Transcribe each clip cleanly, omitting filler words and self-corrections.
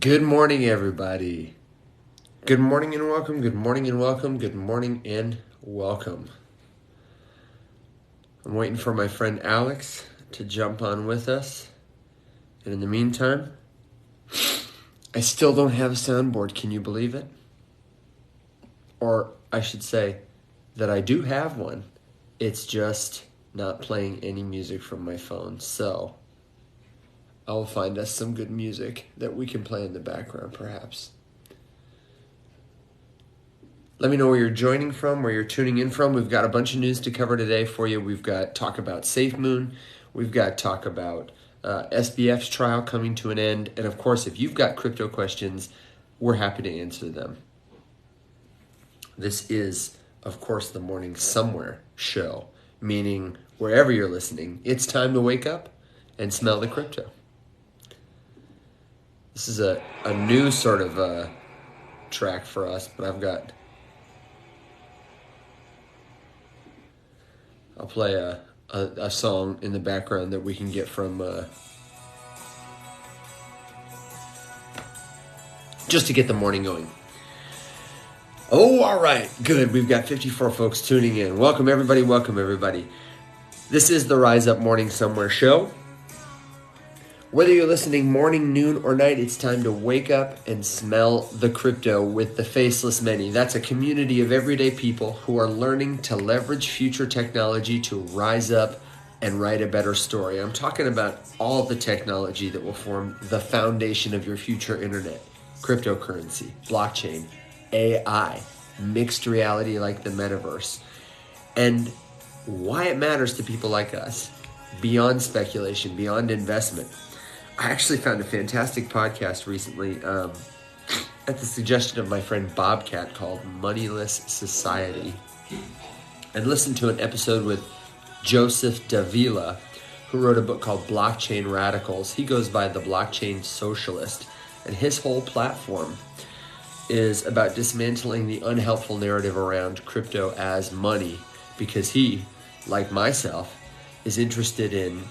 Good morning, everybody. Good morning and welcome. Good morning and welcome. Good morning and welcome. I'm waiting for my friend Alex to jump on with us. And in the meantime, I still don't have a soundboard. Can you believe it? Or I should say that I do have one. It's just not playing any music from my phone. So I'll find us some good music that we can play in the background, perhaps. Let me know where you're joining from, where you're tuning in from. We've got a bunch of news to cover today for you. We've got talk about SafeMoon. We've got talk about SBF's trial coming to an end. And of course, if you've got crypto questions, we're happy to answer them. This is, of course, the Morning Somewhere show, meaning wherever you're listening, it's time to wake up and smell the crypto. This is a new sort of track for us, but I'll play a song in the background that we can get from just to get the morning going. Oh, all right, good. We've got 54 folks tuning in. Welcome, everybody. Welcome, everybody. This is the Rise Up Morning Somewhere show. Whether you're listening morning, noon, or night, it's time to wake up and smell the crypto with the Faceless Many. That's a community of everyday people who are learning to leverage future technology to rise up and write a better story. I'm talking about all the technology that will form the foundation of your future internet. Cryptocurrency, blockchain, AI, mixed reality like the metaverse, and why it matters to people like us, beyond speculation, beyond investment. I actually found a fantastic podcast recently at the suggestion of my friend Bobcat called Moneyless Society, and listened to an episode with Joseph Davila, who wrote a book called Blockchain Radicals. He goes by the Blockchain Socialist, and his whole platform is about dismantling the unhelpful narrative around crypto as money, because he, like myself, is interested in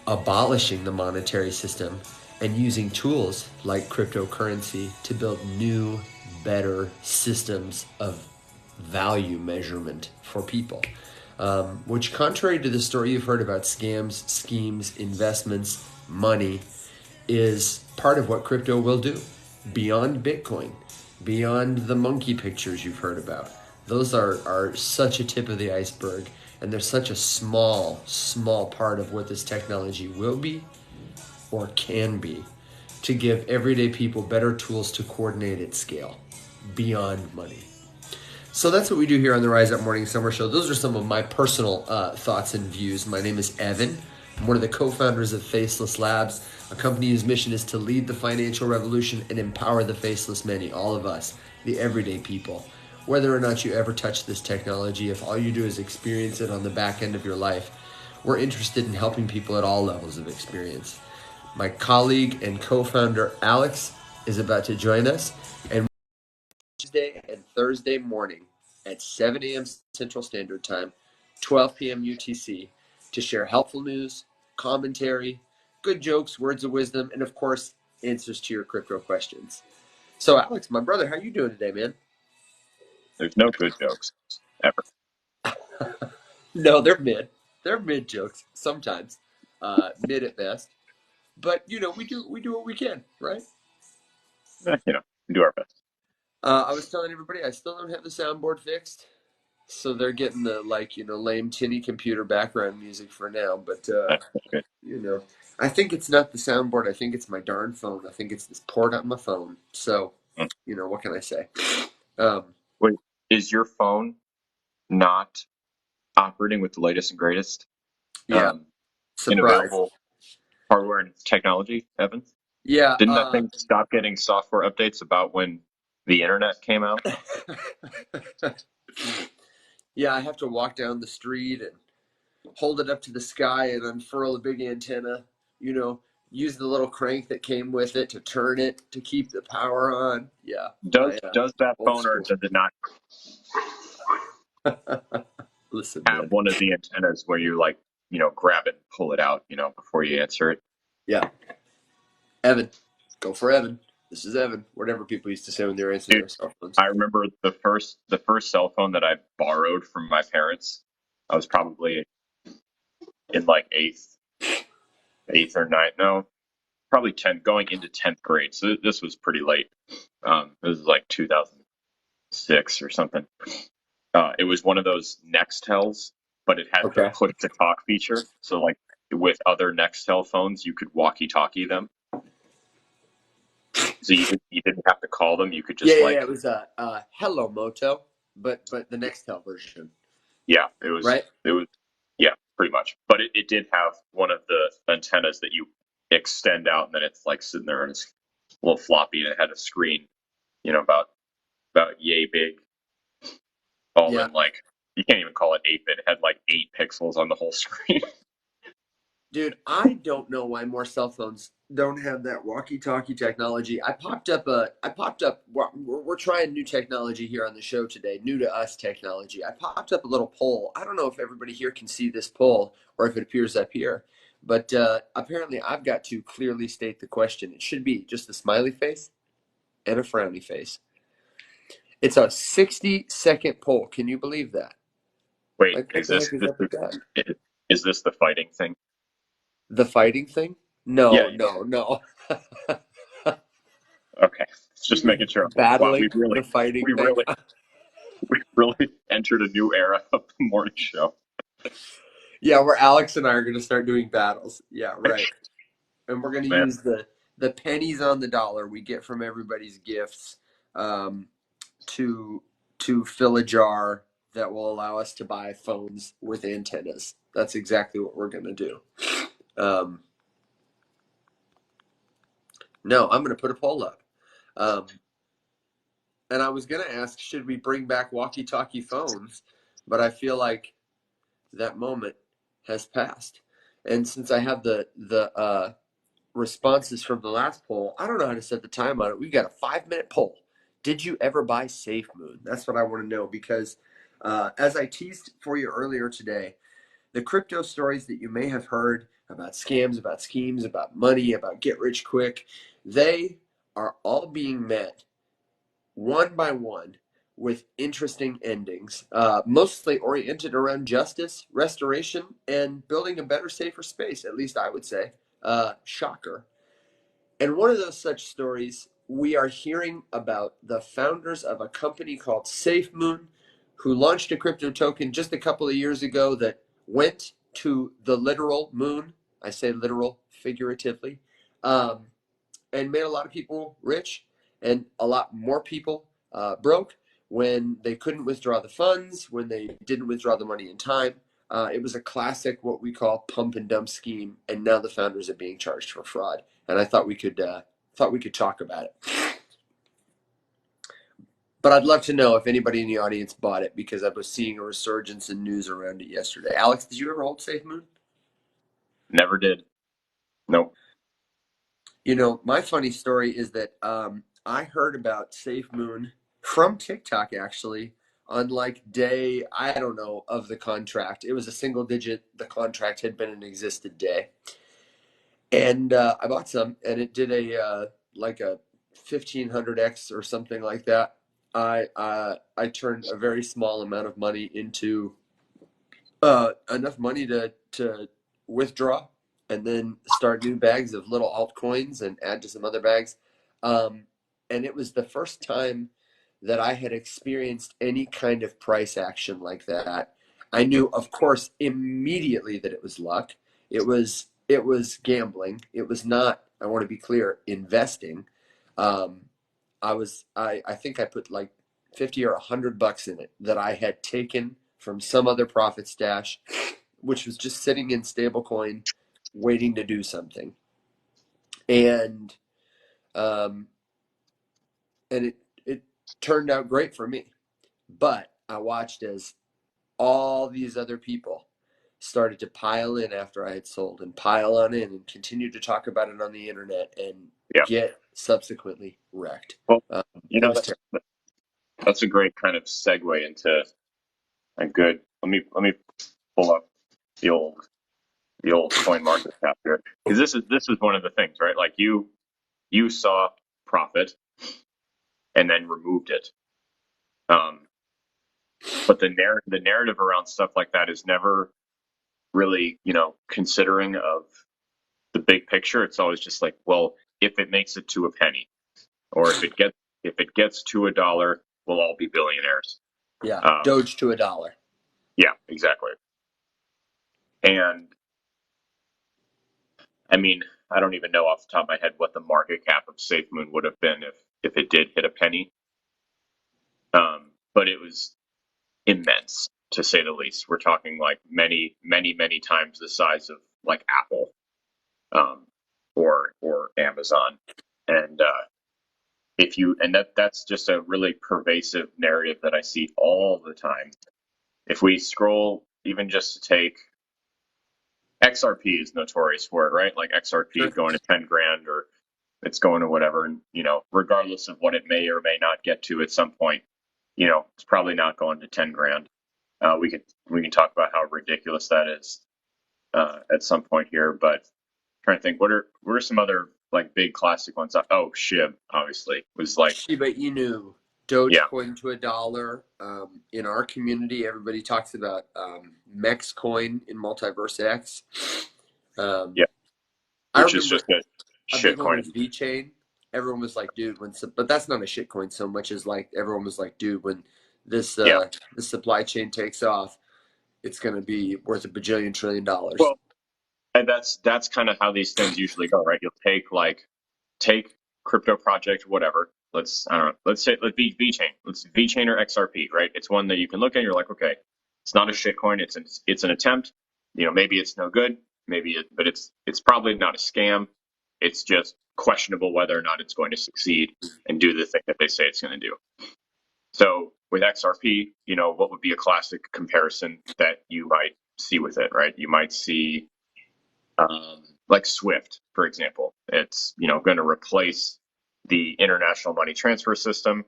abolishing the monetary system and using tools like cryptocurrency to build new, better systems of value measurement for people. Which, contrary to the story you've heard about scams, schemes, investments, money, is part of what crypto will do. Beyond Bitcoin, beyond the monkey pictures you've heard about. Those are such a tip of the iceberg, and they're such a small part of what this technology will be or can be to give everyday people better tools to coordinate at scale, beyond money. So that's what we do here on the Rise Up Morning Summer Show. Those are some of my personal thoughts and views. My name is Evan. I'm one of the co-founders of Faceless Labs, a company whose mission is to lead the financial revolution and empower the faceless many, all of us, the everyday people. Whether or not you ever touch this technology, if all you do is experience it on the back end of your life, we're interested in helping people at all levels of experience. My colleague and co-founder Alex is about to join us, and Tuesday and Thursday morning at 7 a.m. Central Standard Time, 12 p.m. UTC, to share helpful news, commentary, good jokes, words of wisdom, and of course, answers to your crypto questions. So Alex, my brother, how you doing today, man? There's no good jokes ever. No, they're mid. They're mid jokes sometimes, mid at best. But we do what we can, right? We do our best. I was telling everybody I still don't have the soundboard fixed, so they're getting the lame tinny computer background music for now. But That's good. I think it's not the soundboard. I think it's my darn phone. I think it's this port on my phone. So, Mm. what can I say? Um, Wait, is your phone not operating with the latest and greatest yeah, in surprise. available hardware and technology, Evan? Yeah. Didn't that thing stop getting software updates about when the internet came out? Yeah, I have to walk down the street and hold it up to the sky and unfurl a big antenna, use the little crank that came with it to turn it to keep the power on. Yeah. Does that Old phone, or school. does it not Listen, have man. one of the antennas where you grab it and pull it out, before you answer it? Yeah. Evan. Go for Evan. This is Evan. Whatever people used to say when they were answering Dude, their cell phones. I remember the first cell phone that I borrowed from my parents. I was probably in like eighth or ninth, no, probably 10th, going into 10th grade. So this was pretty late. It was like 2006 or something. It was one of those Nextels, but it had the Okay. push to talk feature. So like with other Nextel phones, you could walkie-talkie them. So you didn't have to call them. You could Yeah, just yeah, yeah. It like, was a Hello Moto, but the Nextel version, yeah, it was right? it was yeah, pretty much. But it did have one of the antennas that you extend out, and then it's like sitting there and it's a little floppy, and it had a screen, about yay big, all Yeah. in like, you can't even call it 8-bit. It had like 8 pixels on the whole screen. Dude, I don't know why more cell phones don't have that walkie-talkie technology. We're trying new technology here on the show today, new to us technology. I popped up a little poll. I don't know if everybody here can see this poll or if it appears up here, but apparently I've got to clearly state the question. It should be just a smiley face and a frowny face. It's a 60-second poll. Can you believe that? Wait, Like, what the heck is up with that? is this the fighting thing? The fighting thing? Yeah, No, yeah. no, no. Okay, You just making mean sure. Wow, battling the fighting we thing? really, we really entered a new era of the morning show. Yeah, where Alex and I are going to start doing battles. Yeah, right. And we're going to Man, use the pennies on the dollar we get from everybody's gifts um, to fill a jar that will allow us to buy phones with antennas. That's exactly what we're going to do. Um, no, I'm going to put a poll up. Um, and I was going to ask, should we bring back walkie-talkie phones? But I feel like that moment has passed. And since I have the responses from the last poll, I don't know how to set the time on it. We've got a 5-minute poll. Did you ever buy SafeMoon? That's what I want to know because as I teased for you earlier today, the crypto stories that you may have heard about scams, about schemes, about money, about get rich quick, they are all being met one by one with interesting endings, mostly oriented around justice, restoration, and building a better, safer space, at least I would say. Shocker. And one of those such stories, we are hearing about the founders of a company called SafeMoon, who launched a crypto token just a couple of years ago that went to the literal moon. I say literal figuratively. Um, and made a lot of people rich and a lot more people broke when they couldn't withdraw the funds, when they didn't withdraw the money in time. It was a classic, what we call pump and dump scheme, and now the founders are being charged for fraud. And I thought we could talk about it. But I'd love to know if anybody in the audience bought it because I was seeing a resurgence in news around it yesterday. Alex, did you ever hold SafeMoon? never did. Nope. You know, my funny story is that I heard about SafeMoon from TikTok actually on like day, I don't know, of the contract. It was a single digit, the contract had been in existed day. And I bought some and it did a like a 1500x or something like that. I turned a very small amount of money into enough money to withdraw and then start new bags of little altcoins and add to some other bags. Um, and it was the first time that I had experienced any kind of price action like that. I knew, of course, immediately that it was luck. It was gambling. It was not. I want to be clear, investing. Um, I think I put like 50 or $100 in it that I had taken from some other profit stash, which was just sitting in stablecoin, waiting to do something. And um, and it turned out great for me. But I watched as all these other people started to pile in after I had sold and pile on in and continue to talk about it on the internet and Yeah. get subsequently wrecked. Well, It was terrible. that's a great kind of segue into a good. Let me pull up the old coin market cap here, because this is one of the things, right? Like you saw profit and then removed it. But the narrative around stuff like that is never really, considering of the big picture. It's always just like, well, if it makes it to a penny, or if it gets to $1, we'll all be billionaires. Yeah, Doge to $1. Yeah, exactly. And I mean, I don't even know off the top of my head what the market cap of SafeMoon would have been if it did hit a penny. But it was immense, to say the least. We're talking like many, many, many times the size of like Apple, or Amazon. And that's just a really pervasive narrative that I see all the time. If we scroll, even just to take XRP is notorious for it, right? Like XRP going to 10 grand, or it's going to whatever. And, regardless of what it may or may not get to at some point, it's probably not going to 10 grand. We can talk about how ridiculous that is at some point here, but I'm trying to think, what are some other like big classic ones? Oh, SHIB obviously was like Shiba Inu, Dogecoin to $1. In our community, everybody talks about Mex coin in Multiverse X. Yeah, I which is remember just a shit big one coin. was VeChain. Everyone was like, dude, but that's not a shit coin so much as like everyone was like, dude, when this this supply chain takes off, it's going to be worth $1 bajillion trillion. Well, and that's kind of how these things usually go, right? You'll take crypto project, whatever. Let's be VeChain. Let's VeChain or XRP, right? It's one that you can look at. You're like, okay, it's not a shitcoin. It's an attempt. Maybe it's no good. But it's probably not a scam. It's just questionable whether or not it's going to succeed and do the thing that they say it's going to do. So with XRP, what would be a classic comparison that you might see with it, right? You might see like Swift, for example. It's going to replace the international money transfer system,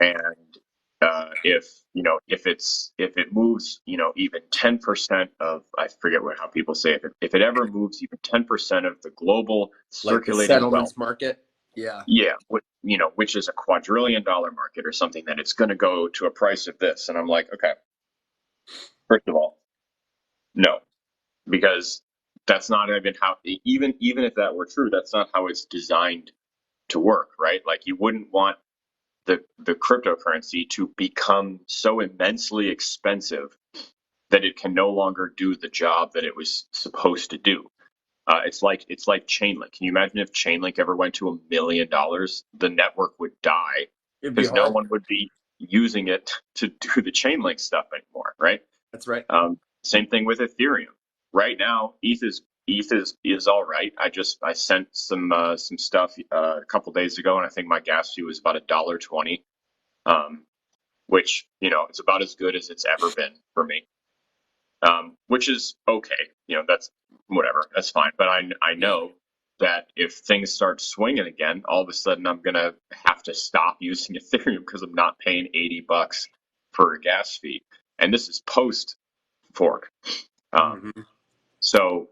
and if it moves even 10% of, I forget how people say it, if it ever moves even 10% of the global circulating like the settlements wealth market, yeah, which is a $quadrillion market or something, that it's going to go to a price of this. And I'm like, okay, first of all, no, because that's not even how, even if that were true, that's not how it's designed to work, right? Like, you wouldn't want the cryptocurrency to become so immensely expensive that it can no longer do the job that it was supposed to do. It's like Chainlink. Can you imagine if Chainlink ever went to $1 million? The network would die because no one would be using it to do the Chainlink stuff anymore, right? That's right. Same thing with Ethereum. Right now, ETH is all right. I sent some stuff a couple days ago, and I think my gas fee was about $1.20, which it's about as good as it's ever been for me. Which is okay. That's whatever. That's fine. But I know that if things start swinging again, all of a sudden I'm gonna have to stop using Ethereum because I'm not paying $80 for a gas fee, and this is post fork. So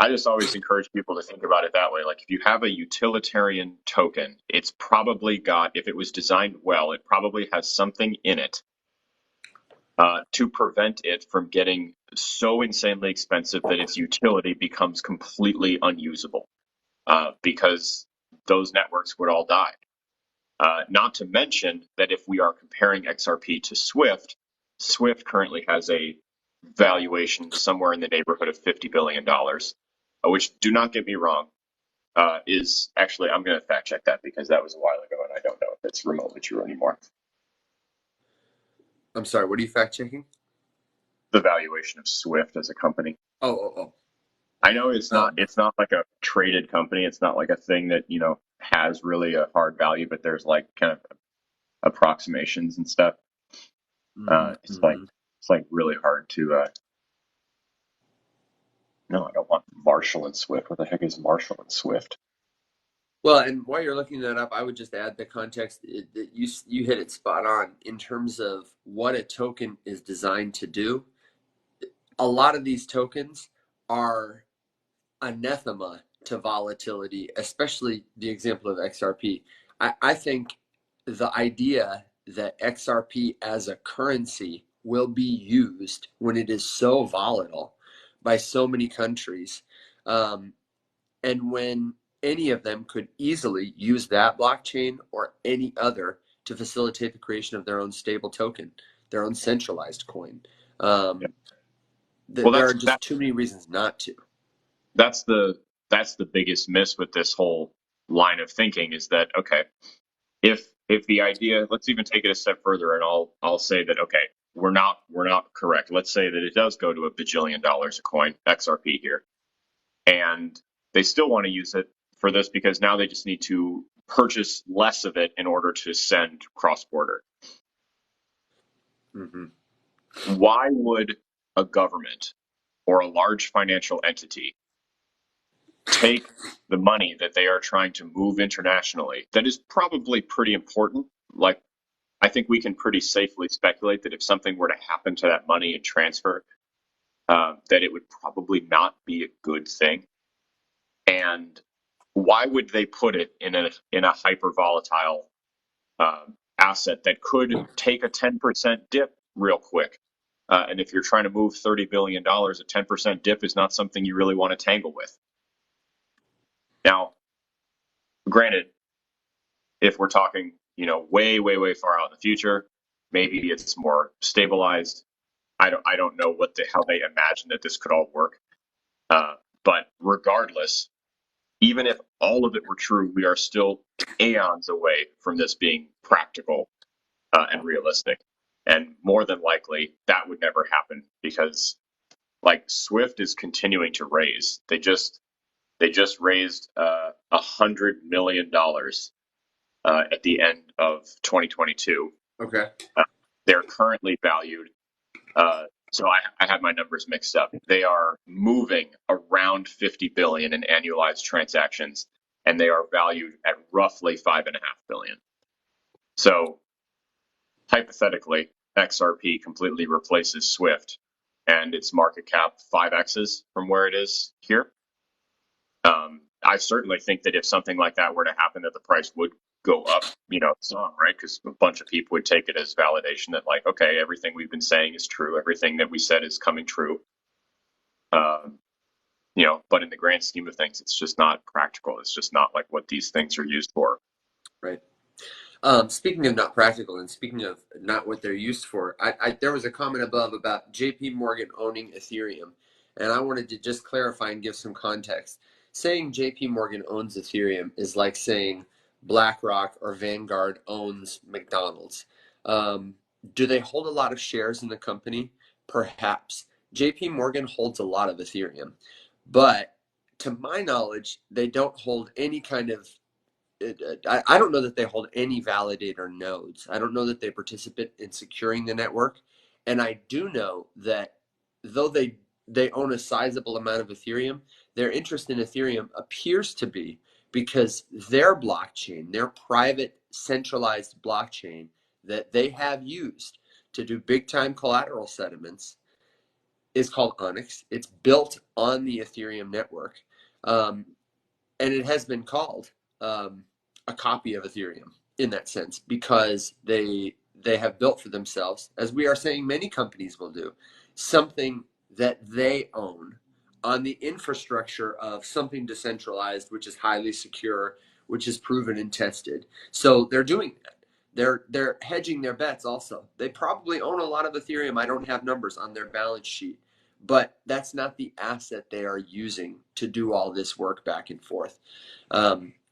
I just always encourage people to think about it that way. Like, if you have a utilitarian token, it's probably got, if it was designed well, it probably has something in it to prevent it from getting so insanely expensive that its utility becomes completely unusable, because those networks would all die. Not to mention that if we are comparing XRP to Swift, Swift currently has a valuation somewhere in the neighborhood of $50 billion, which, do not get me wrong, is actually, I'm going to fact check that because that was a while ago and I don't know if it's remotely true anymore. I'm sorry, what are you fact checking? The valuation of Swift as a company. Oh. I know it's not like a traded company. It's not like a thing that, has really a hard value, but there's like kind of approximations and stuff. It's like really hard to, no, I don't want Marshall and Swift. What the heck is Marshall and Swift? Well, and while you're looking that up, I would just add the context that you hit it spot on in terms of what a token is designed to do. A lot of these tokens are anathema to volatility, especially the example of XRP. I think the idea that XRP as a currency will be used when it is so volatile by so many countries, um, and when any of them could easily use that blockchain or any other to facilitate the creation of their own stable token, their own centralized coin. Yeah. Um, Well, there are just too many reasons not to. that's the that's the biggest miss with this whole line of thinking is that, okay, if the idea, let's even take it a step further, and I'll say that, okay, we're not correct. Let's say that it does go to $1 billion a coin, XRP here, and they still want to use it for this because now they just need to purchase less of it in order to send cross border. Mm-hmm. Why would a government or a large financial entity take the money that they are trying to move internationally that is probably pretty important? Like, I think we can pretty safely speculate that if something were to happen to that money and transfer, that it would probably not be a good thing. And why would they put it in a hyper volatile asset that could take a 10% dip real quick? And if you're trying to move $30 billion, a 10% dip is not something you really want to tangle with. Now, granted, if we're talking, way, way, way far out in the future, maybe it's more stabilized. I don't know how they imagine that this could all work. But regardless, even if all of it were true, we are still aeons away from this being practical and realistic. And more than likely, that would never happen because, like, Swift is continuing to raise. They just raised $100 million at the end of 2022. Okay. They're currently valued. So I had my numbers mixed up. They are moving around 50 billion in annualized transactions, and they are valued at roughly 5.5 billion. So hypothetically, XRP completely replaces Swift, and its market cap 5x's from where it is here. I certainly think that if something like that were to happen, that the price would go up, some, right? Because a bunch of people would take it as validation that, like, okay, everything we've been saying is true. Everything that we said is coming true. But in the grand scheme of things, it's just not practical. It's just not like what these things are used for. Right. Speaking of not practical and speaking of not what they're used for, there was a comment above about JP Morgan owning Ethereum, and I wanted to just clarify and give some context. Saying JP Morgan owns Ethereum is like saying BlackRock or Vanguard owns McDonald's. Do they hold a lot of shares in the company? Perhaps. JP Morgan holds a lot of Ethereum, but to my knowledge, they don't hold any kind of I don't know that they hold any validator nodes. I don't know that they participate in securing the network. And I do know that though they own a sizable amount of Ethereum, their interest in Ethereum appears to be because their blockchain, their private centralized blockchain that they have used to do big time collateral settlements is called Onyx. It's built on the Ethereum network. Um, and it has been called a copy of Ethereum in that sense because they have built for themselves, as we are saying many companies will do, something that they own on the infrastructure of something decentralized, which is highly secure, which is proven and tested. So they're doing that. They're hedging their bets also. They probably own a lot of Ethereum. I don't have numbers on their balance sheet, but that's not the asset they are using to do all this work back and forth.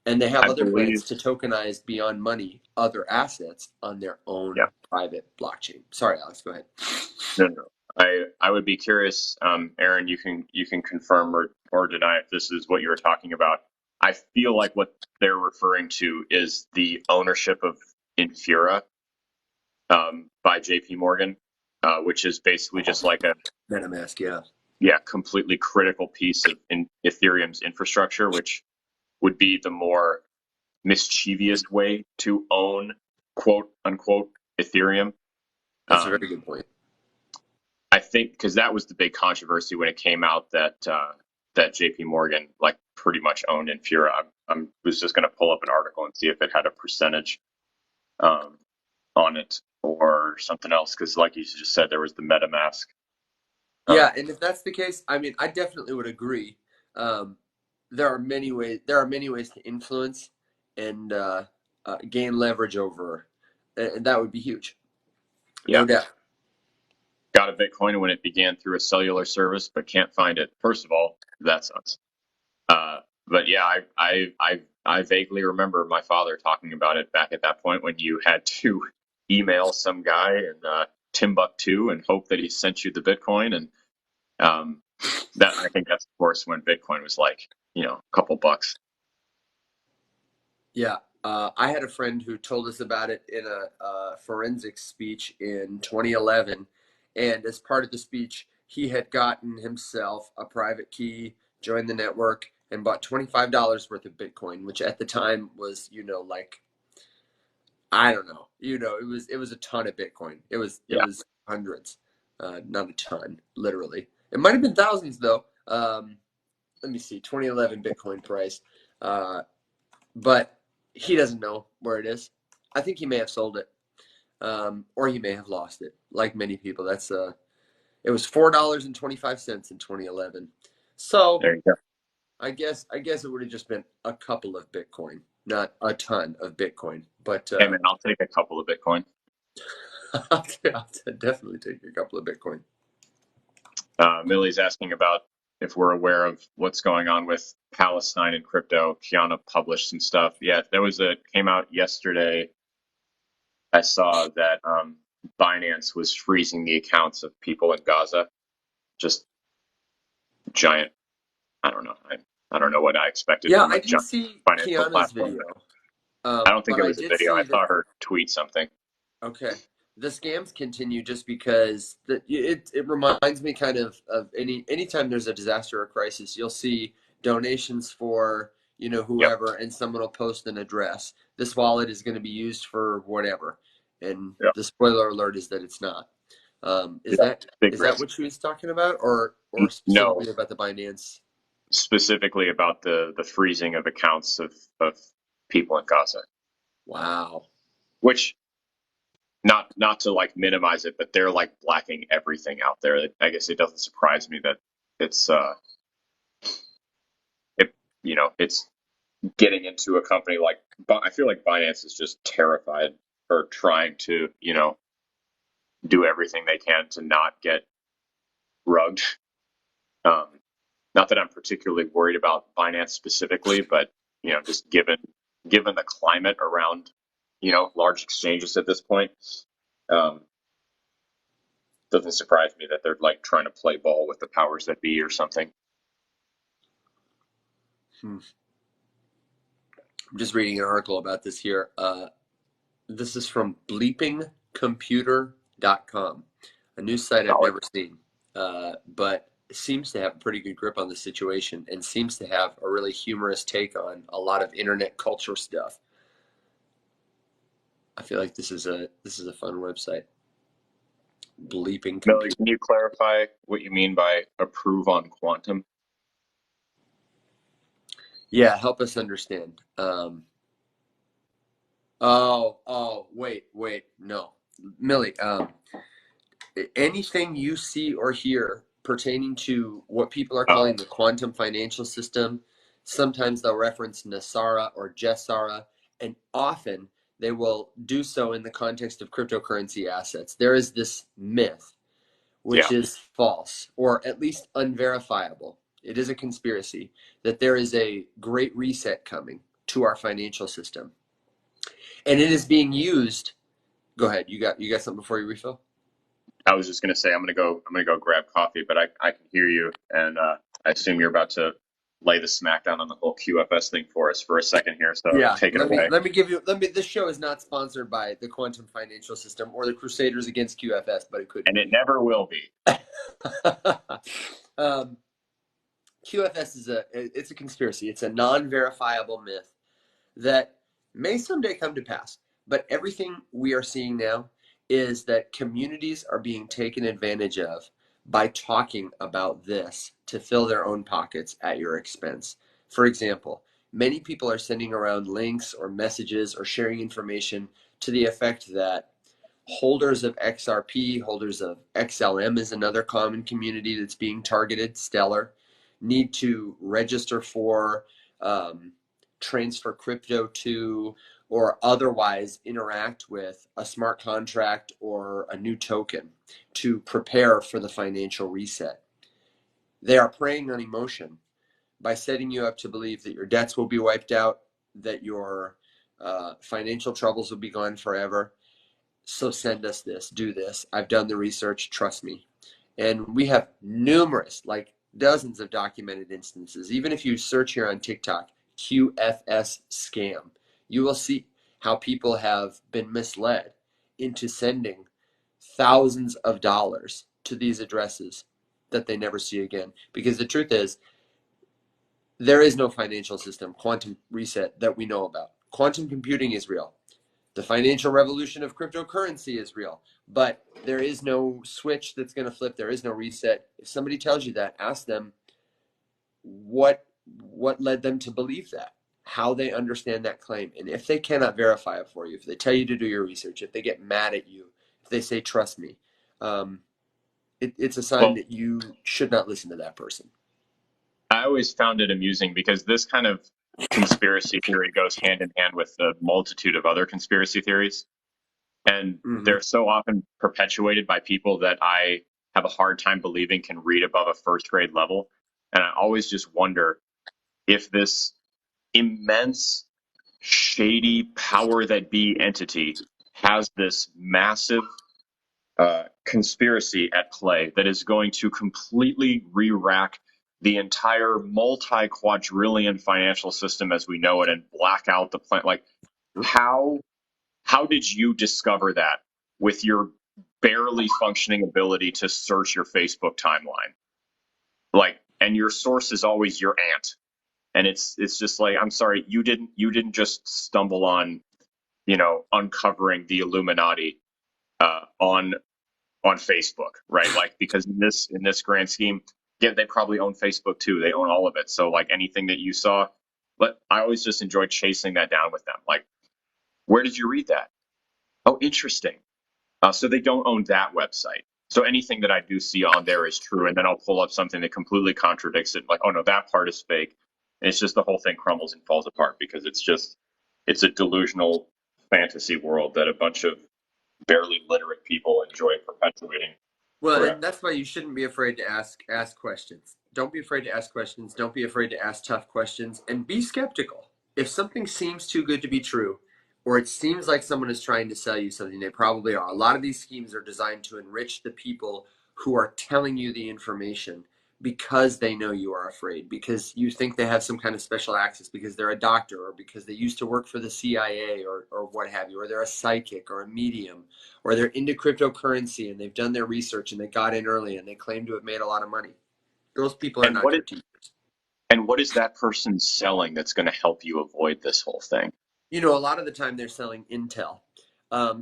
And they have I other plans believe, to tokenize beyond money other assets on their own yeah, private blockchain. Sorry, Alex, go ahead. no. I would be curious, Aaron. You can confirm or deny if this is what you were talking about. I feel like what they're referring to is the ownership of Infura by J.P. Morgan, which is basically just like a MetaMask, yeah. completely critical piece of Ethereum's infrastructure, which would be the more mischievous way to own quote unquote Ethereum. That's a very Um, good point. I think because that was the big controversy when it came out that that J.P. Morgan like pretty much owned Infura. was just going to pull up an article and see if it had a percentage um, on it or something else, because like you just said, there was the MetaMask. Yeah, and if that's the case, I mean, I definitely would agree. Um, there are many ways. There are many ways to influence and gain leverage over, and that would be huge, Yeah, no doubt. got a Bitcoin when it began through a cellular service, but can't find it. First of all, that sucks. But yeah, I vaguely remember my father talking about it back at that point when you had to email some guy in Timbuktu and hope that he sent you the Bitcoin, and um, that I think that's of course when Bitcoin was like a couple bucks. Yeah, I had a friend who told us about it in a forensics speech in 2011, and as part of the speech, he had gotten himself a private key, joined the network, and bought $25 worth of Bitcoin, which at the time was, like I don't know, it was a ton of Bitcoin. It Yeah, was hundreds, not a ton, literally. It might have been thousands though. Let me see, 2011 Bitcoin price. But he doesn't know where it is. I think he may have sold it, or he may have lost it. Like many people, it was $4.25 in 2011. So there you go. I guess it would have just been a couple of Bitcoin, not a ton of Bitcoin. But Hey man, I'll take a couple of Bitcoin. I'll definitely take a couple of Bitcoin. Millie's asking about if we're aware of what's going on with Palestine and crypto. Kiana published some stuff. Yeah, came out yesterday. I saw that Binance was freezing the accounts of people in Gaza. Just giant. I don't know. I don't know what I expected Yeah, from I a didn't giant see financial Kiana's platform. video, I don't think but it I was a did video. I see that. saw her tweet something. Okay. The scams continue just because it reminds me kind of anytime there's a disaster or crisis, you'll see donations for, Yep. whoever, and someone will post an address. This wallet is going to be used for whatever. And Yep. the spoiler alert is that it's not. Is Yep. that Big is that risk. what she was talking about, or No, specifically about the Binance? specifically about the freezing of accounts of people in Gaza, Wow. which not to like minimize it, but they're like blacking everything out there. I guess it doesn't surprise me that it's it it's getting into a company like I feel like Binance is just terrified or trying to do everything they can to not get rugged. Um, Not that I'm particularly worried about Binance specifically, but just given the climate around large exchanges at this point, um, doesn't surprise me that they're like trying to play ball with the powers that be or something. Hmm. I'm just reading an article about this here. This is from bleepingcomputer.com, a news site I've Solid. never seen, but seems to have a pretty good grip on the situation and seems to have a really humorous take on a lot of internet culture stuff. I feel like this is a fun website. Bleeping Millie, computer. can you clarify what you mean by approve on quantum? Yeah, help us understand. Wait, no, Millie. Anything you see or hear pertaining to what people are Oh, calling the quantum financial system, sometimes they'll reference Nasara or Jessara, and often they will do so in the context of cryptocurrency assets. There is this myth, which yeah. is false, or at least unverifiable. It is a conspiracy that there is a great reset coming to our financial system. And it is being used. Go ahead. You got something before you refill? I was just gonna say I'm gonna go grab coffee, but I can hear you, and I assume you're about to lay the smackdown on the whole QFS thing for us for a second here. So Yeah, take it let me away. let me give you let me this show is not sponsored by the quantum financial system or the Crusaders against QFS, but it could And it be. never will be. um, QFS it's a conspiracy. It's a non-verifiable myth that may someday come to pass. But everything we are seeing now is that communities are being taken advantage of by talking about this to fill their own pockets at your expense. For example, Many people are sending around links or messages or sharing information to the effect that holders of XRP, holders of XLM is another common community that's being targeted, Stellar, need to register for, transfer crypto to, or otherwise interact with a smart contract or a new token to prepare for the financial reset. They are preying on emotion by setting you up to believe that your debts will be wiped out, that your financial troubles will be gone forever. So send us this, do this. I've done the research, trust me. And we have numerous, like dozens of documented instances. Even if you search here on TikTok, QFS scam, you will see how people have been misled into sending thousands of dollars to these addresses that they never see again. Because the truth is, there is no financial system, quantum reset, that we know about. Quantum computing is real. The financial revolution of cryptocurrency is real, but there is no switch that's going to flip. There is no reset. If somebody tells you that, ask them what led them to believe that, how they understand that claim. And if they cannot verify it for you, if they tell you to do your research, if they get mad at you, if they say, trust me, it's a sign that you should not listen to that person. I always found it amusing because this kind of conspiracy theory goes hand in hand with the multitude of other conspiracy theories. And they're so often perpetuated by people that I have a hard time believing can read above a first grade level. And I always just wonder if this immense, shady power that be entity has this massive conspiracy at play that is going to completely re-rack the entire multi-quadrillion financial system as we know it and black out the planet. Like, how did you discover that with your barely functioning ability to search your Facebook timeline? Like, and your source is always your aunt. And it's just like, I'm sorry, you didn't just stumble on, uncovering the Illuminati on Facebook, right? Like, because in this grand scheme, yeah, they probably own Facebook too. They own all of it. So like anything that you saw, but I always just enjoyed chasing that down with them. Like, where did you read that? Oh, interesting. So they don't own that website. So anything that I do see on there is true, and then I'll pull up something that completely contradicts it. Like, oh no, that part is fake. And it's just the whole thing crumbles and falls apart because it's a delusional fantasy world that a bunch of barely literate people enjoy perpetuating. Well, Forever. and that's why you shouldn't be afraid to ask questions. Don't be afraid to ask questions. Don't be afraid to ask tough questions, and be skeptical. If something seems too good to be true, or it seems like someone is trying to sell you something, they probably are. A lot of these schemes are designed to enrich the people who are telling you the information because they know you are afraid, because you think they have some kind of special access, because they're a doctor, or because they used to work for the CIA, or what have you, or they're a psychic or a medium, or they're into cryptocurrency and they've done their research and they got in early and they claim to have made a lot of money. Those people are And not your teachers. what is that person selling that's going to help you avoid this whole thing? A lot of the time they're selling intel.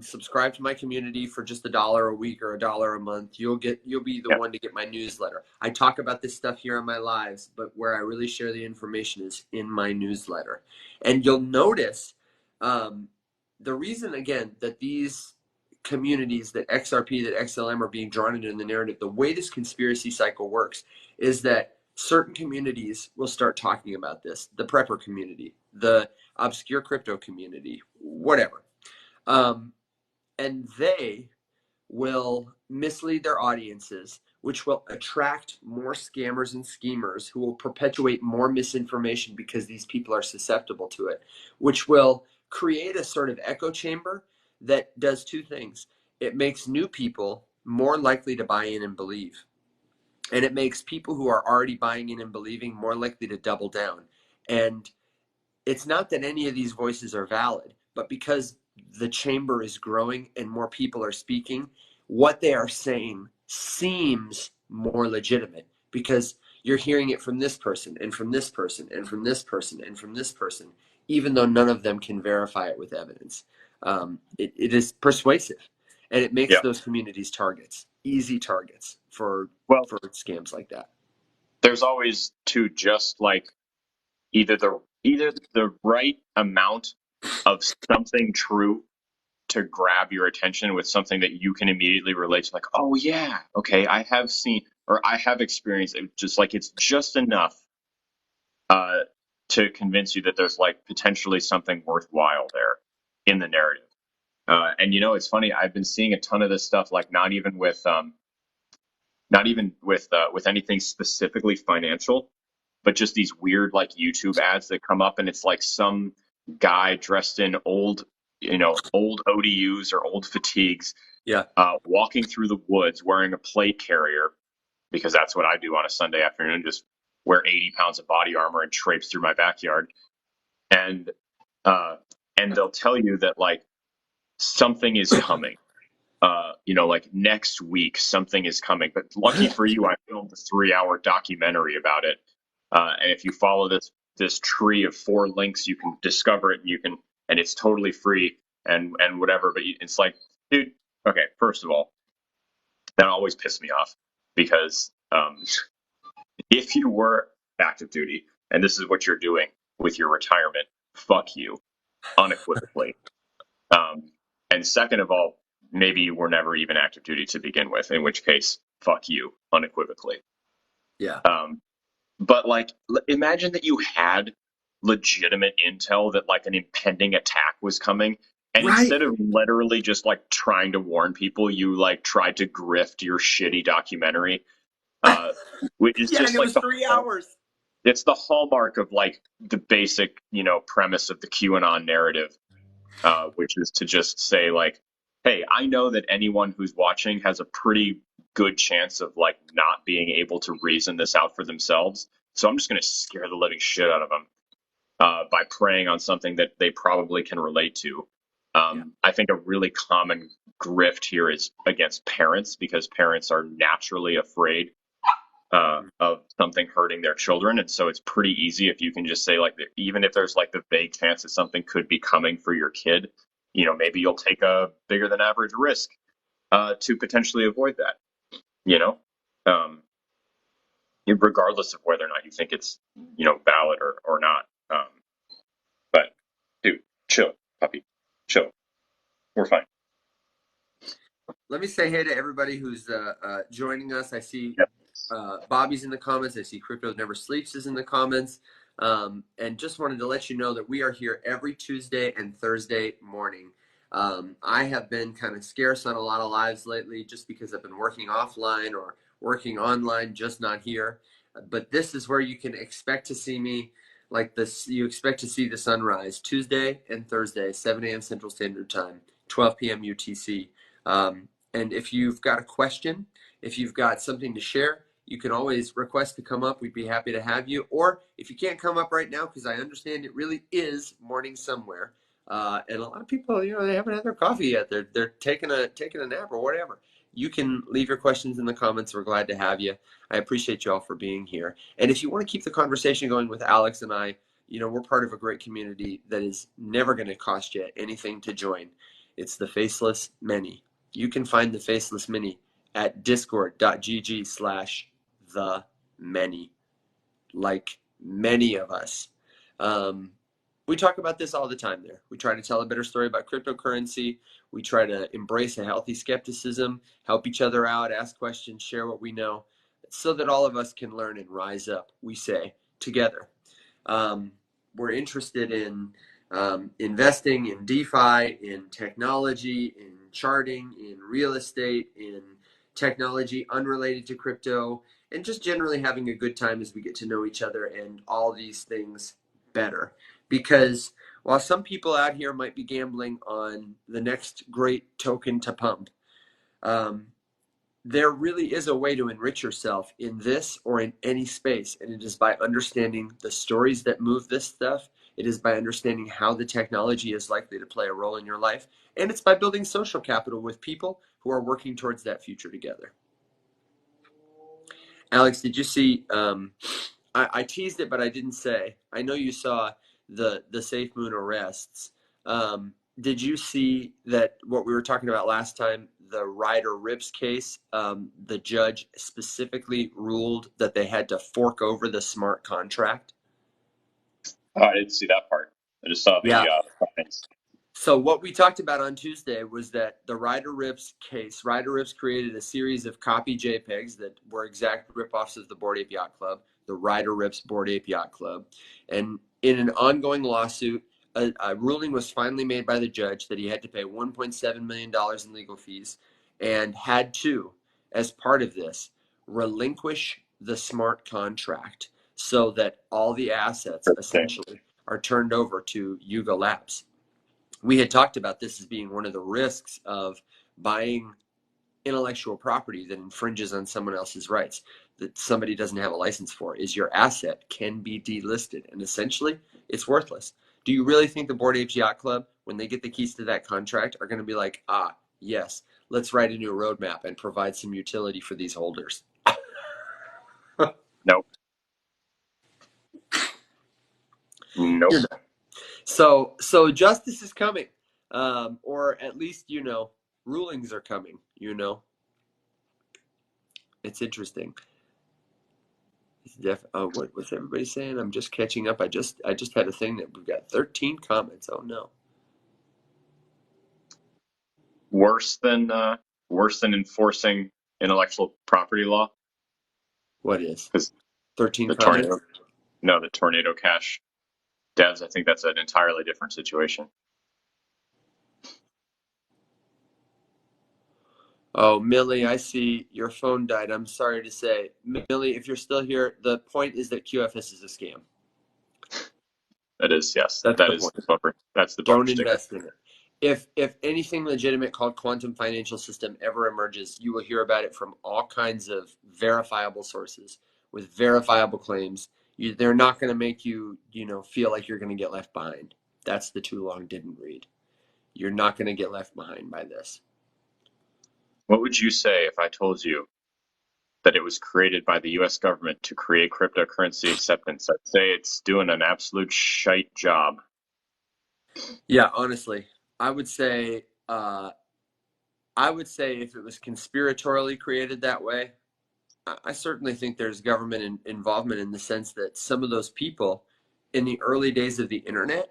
Subscribe to my community for just $1 a week or $1 a month. You'll be the Yeah. one to get my newsletter. I talk about this stuff here on my lives, but where I really share the information is in my newsletter. And you'll notice the reason again that these communities, that XRP, that XLM are being drawn into the narrative, the way this conspiracy cycle works is that certain communities will start talking about this. The prepper community, the obscure crypto community, whatever. And they will mislead their audiences, which will attract more scammers and schemers who will perpetuate more misinformation because these people are susceptible to it, which will create a sort of echo chamber that does two things. It makes new people more likely to buy in and believe. And it makes people who are already buying in and believing more likely to double down. And it's not that any of these voices are valid, but because the chamber is growing and more people are speaking, what they are saying seems more legitimate because you're hearing it from this person and from this person and from this person and from this person, even though none of them can verify it with evidence. It is persuasive, and it makes Yeah. those communities targets, easy targets for scams like that. There's always just like either the right amount of something true to grab your attention with something that you can immediately relate to, like, oh yeah, okay, I have seen or I have experienced it, just like it's just enough uh, to convince you that there's like potentially something worthwhile there in the narrative. And it's funny. I've been seeing a ton of this stuff, like not even with anything specifically financial, but just these weird like YouTube ads that come up, and it's like some guy dressed in old ODUs or old fatigues, Yeah. walking through the woods wearing a plate carrier, because that's what I do on a Sunday afternoon, just wear 80 pounds of body armor and traipse through my backyard. And uh, and they'll tell you that like something is coming. Like next week something is coming. But lucky for you, I filmed a 3-hour documentary about it. And if you follow this tree of 4 links, you can discover it, and and it's totally free and whatever. But it's like, dude, okay, first of all, that always pissed me off because if you were active duty and this is what you're doing with your retirement, fuck you, unequivocally. Um, and second of all, maybe you were never even active duty to begin with, in which case, fuck you, unequivocally. Yeah. But like, imagine that you had legitimate intel that like an impending attack was coming. And Right. instead of literally just like trying to warn people, you like tried to grift your shitty documentary, which is Yeah, and just it like was 3 hours. it's the hallmark of like the basic, premise of the QAnon narrative, which is to just say like, hey, I know that anyone who's watching has a pretty good chance of like not being able to reason this out for themselves. So I'm just going to scare the living shit out of them by preying on something that they probably can relate to. Yeah. I think a really common grift here is against parents, because parents are naturally afraid of something hurting their children. And so it's pretty easy if you can just say, like, even if there's like the vague chance that something could be coming for your kid, maybe you'll take a bigger than average risk to potentially avoid that, you know, um, regardless of whether or not you think it's, valid or not. But dude, chill, puppy, chill. We're fine. Let me say hey to everybody who's joining us. I see Yep. Bobby's in the comments. I see Crypto Never Sleeps is in the comments. And just wanted to let you know that we are here every Tuesday and Thursday morning. I have been kind of scarce on a lot of lives lately just because I've been working offline or working online, just not here. But this is where you can expect to see me like this. You expect to see the sunrise Tuesday and Thursday, 7 a.m. Central Standard Time, 12 p.m. UTC. And if you've got a question, if you've got something to share, you can always request to come up. We'd be happy to have you. Or if you can't come up right now, because I understand it really is morning somewhere, and a lot of people, they haven't had their coffee yet. They're taking a nap or whatever. You can leave your questions in the comments. We're glad to have you. I appreciate you all for being here. And if you want to keep the conversation going with Alex and I, we're part of a great community that is never going to cost you anything to join. It's the Faceless Many. You can find the Faceless Many at discord.gg/the-many, like many of us. We talk about this all the time there. We try to tell a better story about cryptocurrency. We try to embrace a healthy skepticism, help each other out, ask questions, share what we know, so that all of us can learn and rise up, we say, together. We're interested in investing in DeFi, in technology, in charting, in real estate, in technology unrelated to crypto, and just generally having a good time as we get to know each other and all these things better. Because while some people out here might be gambling on the next great token to pump, there really is a way to enrich yourself in this or in any space. And it is by understanding the stories that move this stuff. It is by understanding how the technology is likely to play a role in your life. And it's by building social capital with people who are working towards that future together. Alex, did you see? I teased it, but I didn't say. I know you saw the Safe Moon arrests. Did you see that what we were talking about last time, the Ryder Ripps case? The judge specifically ruled that they had to fork over the smart contract. Oh, I didn't see that part. I just saw the Yeah. fines. So what we talked about on Tuesday was that the Ryder Rips case, Ryder Rips created a series of copy JPEGs that were exact ripoffs of the Bored Ape Yacht Club, the Ryder Rips Bored Ape Yacht Club. And in an ongoing lawsuit, a ruling was finally made by the judge that he had to pay $1.7 million in legal fees and had to, as part of this, relinquish the smart contract so that all the assets essentially are turned over to Yuga Labs. We had talked about this as being one of the risks of buying intellectual property that infringes on someone else's rights that somebody doesn't have a license for is your asset can be delisted and essentially it's worthless. Do you really think the Bored Apes Yacht Club, when they get the keys to that contract, are going to be like, yes, let's write a new roadmap and provide some utility for these holders? Nope. Nope. So justice is coming, or at least rulings are coming. It's interesting. What's everybody saying? I'm just catching up. I just had a thing that we've got 13 comments. Oh no. Worse than enforcing intellectual property law, What is because 13 the comments? tornado cash devs. I think that's an entirely different situation. Oh, Millie, I see your phone died. I'm sorry to say. Millie, if you're still here, the point is that QFS is a scam. That is, yes, That's that the is point. the bumper. That's the bumper Don't sticker. invest in it. If anything legitimate called quantum financial system ever emerges, you will hear about it from all kinds of verifiable sources with verifiable claims. They're not going to make you, feel like you're going to get left behind. That's the too long didn't read. You're not going to get left behind by this. What would you say if I told you that it was created by the U.S. government to create cryptocurrency acceptance? I'd say it's doing an absolute shite job. Yeah, honestly, I would say if it was conspiratorially created that way, I certainly think there's government involvement in the sense that some of those people in the early days of the internet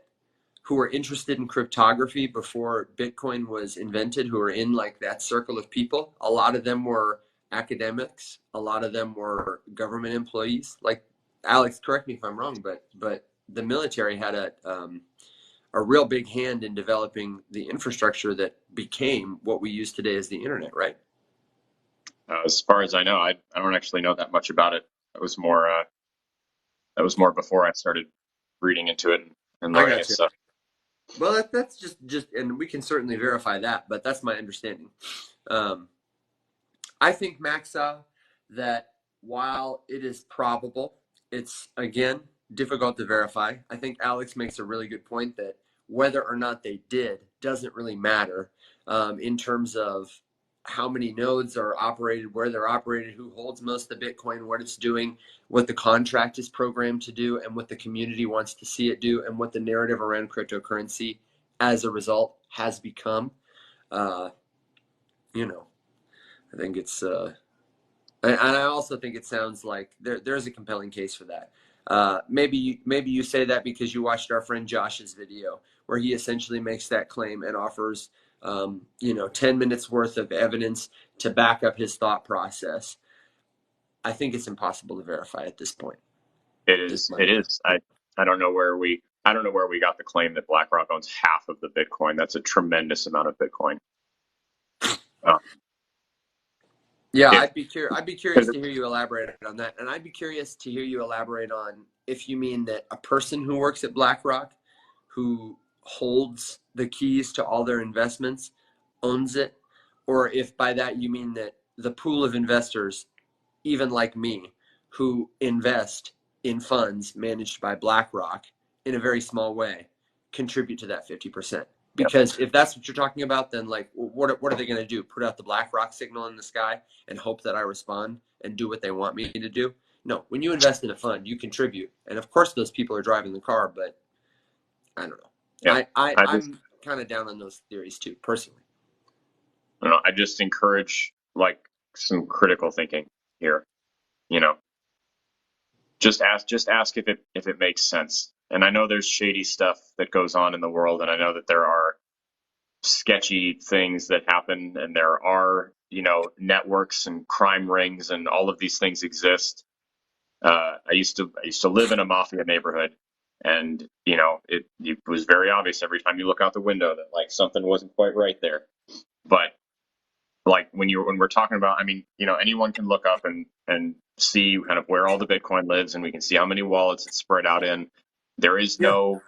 who were interested in cryptography before Bitcoin was invented, who were in like that circle of people, a lot of them were academics, a lot of them were government employees. Like Alex, correct me if I'm wrong, but the military had a real big hand in developing the infrastructure that became what we use today as the internet, right? As far as I know, I don't actually know that much about it. That was more before I started reading into it and I learning got it. you. So Well, that's just, and we can certainly verify that, but that's my understanding. Um, I think, Maxa, that while it is probable, it's again difficult to verify. I think Alex makes a really good point that whether or not they did doesn't really matter in terms of how many nodes are operated, where they're operated, who holds most of the Bitcoin, what it's doing, what the contract is programmed to do, and what the community wants to see it do, and what the narrative around cryptocurrency as a result has become. Uh, you know, I think it's and I also think it sounds like there's a compelling case for that. Maybe you say that because you watched our friend Josh's video where he essentially makes that claim and offers 10 minutes worth of evidence to back up his thought process. I think it's impossible to verify at this point. it Is is. my It is. I don't know where we got the claim that BlackRock owns half of the Bitcoin. That's a tremendous amount of Bitcoin. Uh, Yeah, if I'd be curious to hear you elaborate on that, and I'd be curious to hear you elaborate on if you mean that a person who works at BlackRock, who holds the keys to all their investments, owns it, or if by that you mean that the pool of investors, even like me, who invest in funds managed by BlackRock in a very small way, contribute to that 50%. yeah, Because if that's what you're talking about, then like, what are they going to do? Put out the BlackRock signal in the sky and hope that I respond and do what they want me to do? No, when you invest in a fund, you contribute, and of course those people are driving the car. But I don't know. yeah. I just I'm kind of down on those theories too, personally. I don't know. I just encourage like some critical thinking here. You know, just ask if it makes sense. And I know there's shady stuff that goes on in the world, and I know that there are sketchy things that happen, and there are, networks and crime rings, and all of these things exist. I used to live in a mafia neighborhood, and it was very obvious every time you look out the window that like something wasn't quite right there. But like when we're talking about, I mean, anyone can look up and see kind of where all the Bitcoin lives, and we can see how many wallets it's spread out in. There is Yeah. no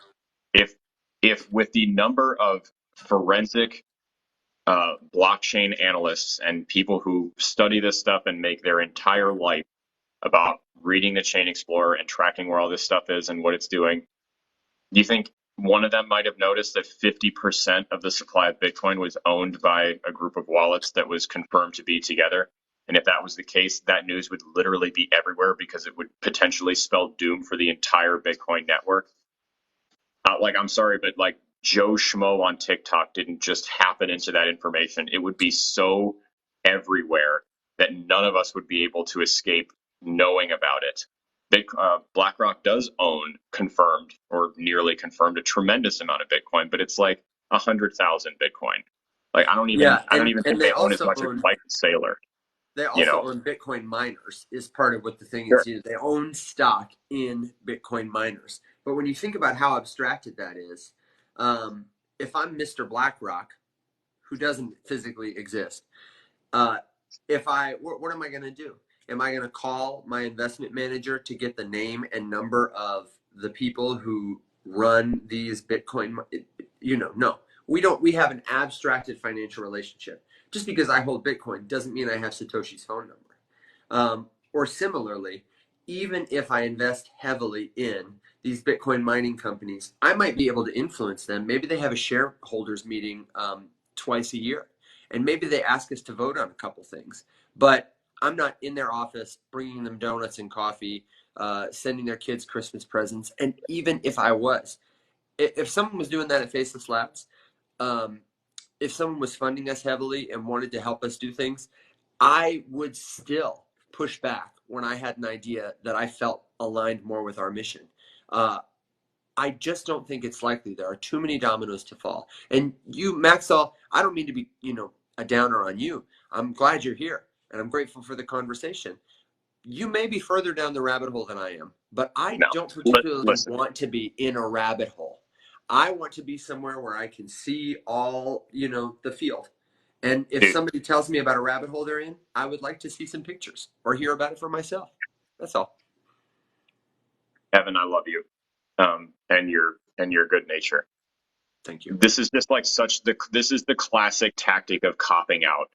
if if with the number of forensic blockchain analysts and people who study this stuff and make their entire life about reading the Chain Explorer and tracking where all this stuff is and what it's doing, do you think one of them might have noticed that 50% of the supply of Bitcoin was owned by a group of wallets that was confirmed to be together? And if that was the case, that news would literally be everywhere because it would potentially spell doom for the entire Bitcoin network. I'm sorry, but like Joe Schmo on TikTok didn't just happen into that information. It would be so everywhere that none of us would be able to escape knowing about it. BlackRock does own confirmed or nearly confirmed a tremendous amount of Bitcoin, but it's like 100,000 Bitcoin. Like Yeah, I don't even and think they own as much as Mike Saylor. they You also know, own Bitcoin miners is part of what the thing sure. is. They own stock in Bitcoin miners. But when you think about how abstracted that is, if I'm Mr. BlackRock, who doesn't physically exist, uh, what am I going to do? Am I going to call my investment manager to get the name and number of the people who run these Bitcoin? No, we don't. We have an abstracted financial relationship. Just because I hold Bitcoin doesn't mean I have Satoshi's phone number. Or similarly, even if I invest heavily in these Bitcoin mining companies, I might be able to influence them. Maybe they have a shareholders meeting twice a year, and maybe they ask us to vote on a couple things. But I'm not in their office bringing them donuts and coffee, sending their kids Christmas presents. And even if I was, if someone was doing that at Faceless Labs, um, if someone was funding us heavily and wanted to help us do things, I would still push back when I had an idea that I felt aligned more with our mission. Uh, I just don't think it's likely. There are too many dominoes to fall. And you, Maxwell, I don't mean to be, a downer on you. I'm glad you're here, and I'm grateful for the conversation. You may be further down the rabbit hole than I am, but I No, don't particularly listen, want to be in a rabbit hole. I want to be somewhere where I can see all, the field. And if dude, somebody tells me about a rabbit hole they're in, I would like to see some pictures or hear about it for myself. That's all. Evan, I love you, and your good nature. Thank you. This is just like this is the classic tactic of copping out.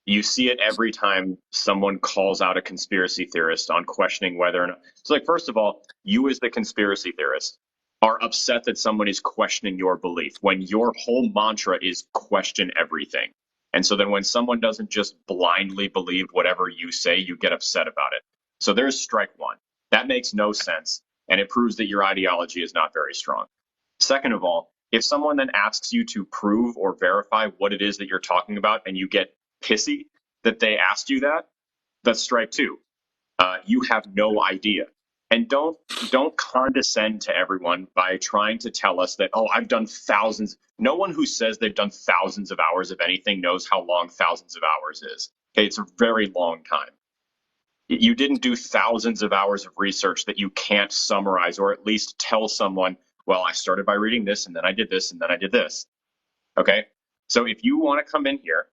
You see it every time someone calls out a conspiracy theorist on questioning whether or not. So, like, first of all, you as the conspiracy theorist are upset that someone is questioning your belief when your whole mantra is question everything. And so then when someone doesn't just blindly believe whatever you say, you get upset about it. So there's strike one. That makes no sense. And it proves that your ideology is not very strong. Second of all, if someone then asks you to prove or verify what it is that you're talking about and you get pissy that they asked you that, that's strike two. You have no idea. And don't condescend to everyone by trying to tell us that, oh, I've done thousands. No one who says they've done thousands of hours of anything knows how long thousands of hours is. Okay, it's a very long time. You didn't do thousands of hours of research that you can't summarize or at least tell someone, well, I started by reading this and then I did this and then I did this. Okay? So if you want to come in here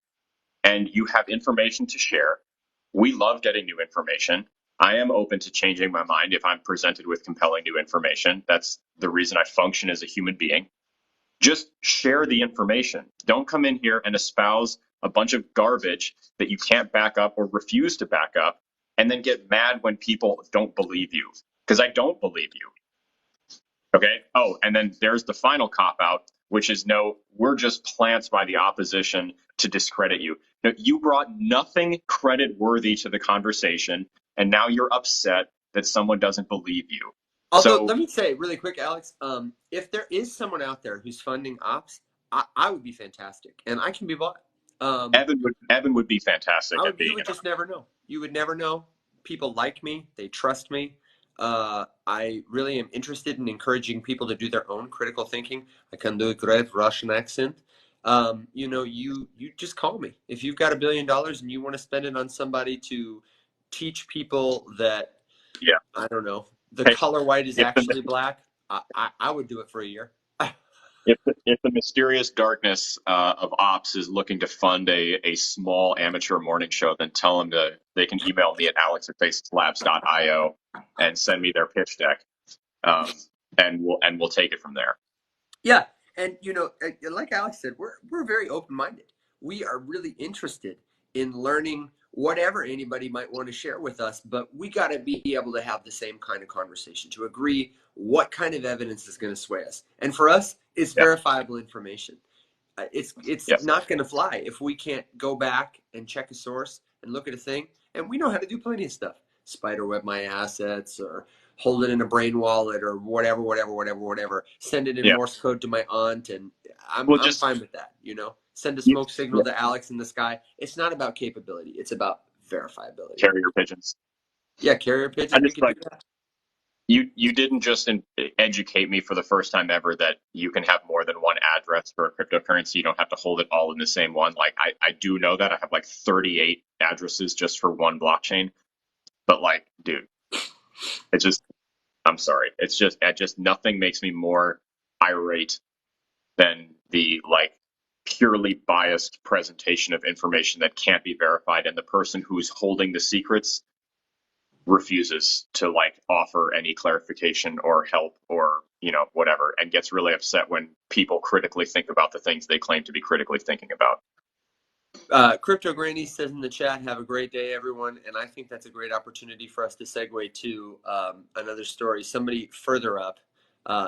and you have information to share, we love getting new information. I am open to changing my mind if I'm presented with compelling new information. That's the reason I function as a human being. Just share the information. Don't come in here and espouse a bunch of garbage that you can't back up or refuse to back up and then get mad when people don't believe you. Because I don't believe you. Okay. Oh, and then there's the final cop out, which is no, we're just plants by the opposition to discredit you. Now, you brought nothing credit worthy to the conversation, and now you're upset that someone doesn't believe you. Although, So let me say really quick, Alex, if there is someone out there who's funding ops, I would be fantastic, and I can be bought. Evan would be fantastic at You being would an just never know. You would never know. People like me. They trust me. I really am interested in encouraging people to do their own critical thinking. I can do a great Russian accent. You just call me if you've got $1 billion and you want to spend it on somebody to teach people that, Yeah. I don't know, the Hey, color white is if the actually black. I would do it for a year. if the mysterious darkness of ops is looking to fund a small amateur morning show, then tell them they can email me at alex@faceslabs.io and send me their pitch deck, um, and we'll take it from there. Yeah, and like Alex said, we're very open-minded. We are really interested in learning whatever anybody might want to share with us, but we got to be able to have the same kind of conversation to agree what kind of evidence is going to sway us. And for us, it's Yeah. verifiable information. It's Yes. not going to fly if we can't go back and check a source and look at a thing. And we know how to do plenty of stuff. Spiderweb my assets, or hold it in a brain wallet, or whatever. Send it in Yeah. Morse code to my aunt, and Well, I'm just fine with that. Send a you, smoke signal yeah, to Alex in the sky. It's not about capability. It's about verifiability. carrier pigeons. Yeah, carrier I pigeons. We just can do like that. you didn't just educate me for the first time ever that you can have more than one address for a cryptocurrency. You don't have to hold it all in the same one. Like I do know that I have like 38 addresses just for one blockchain. But like, dude, it's just I'm sorry. It just nothing makes me more irate than the like purely biased presentation of information that can't be verified, and the person who's holding the secrets refuses to like offer any clarification or help or whatever, and gets really upset when people critically think about the things they claim to be critically thinking about. Crypto Granny says in the chat, have a great day, everyone. And I think that's a great opportunity for us to segue to another story. Somebody further up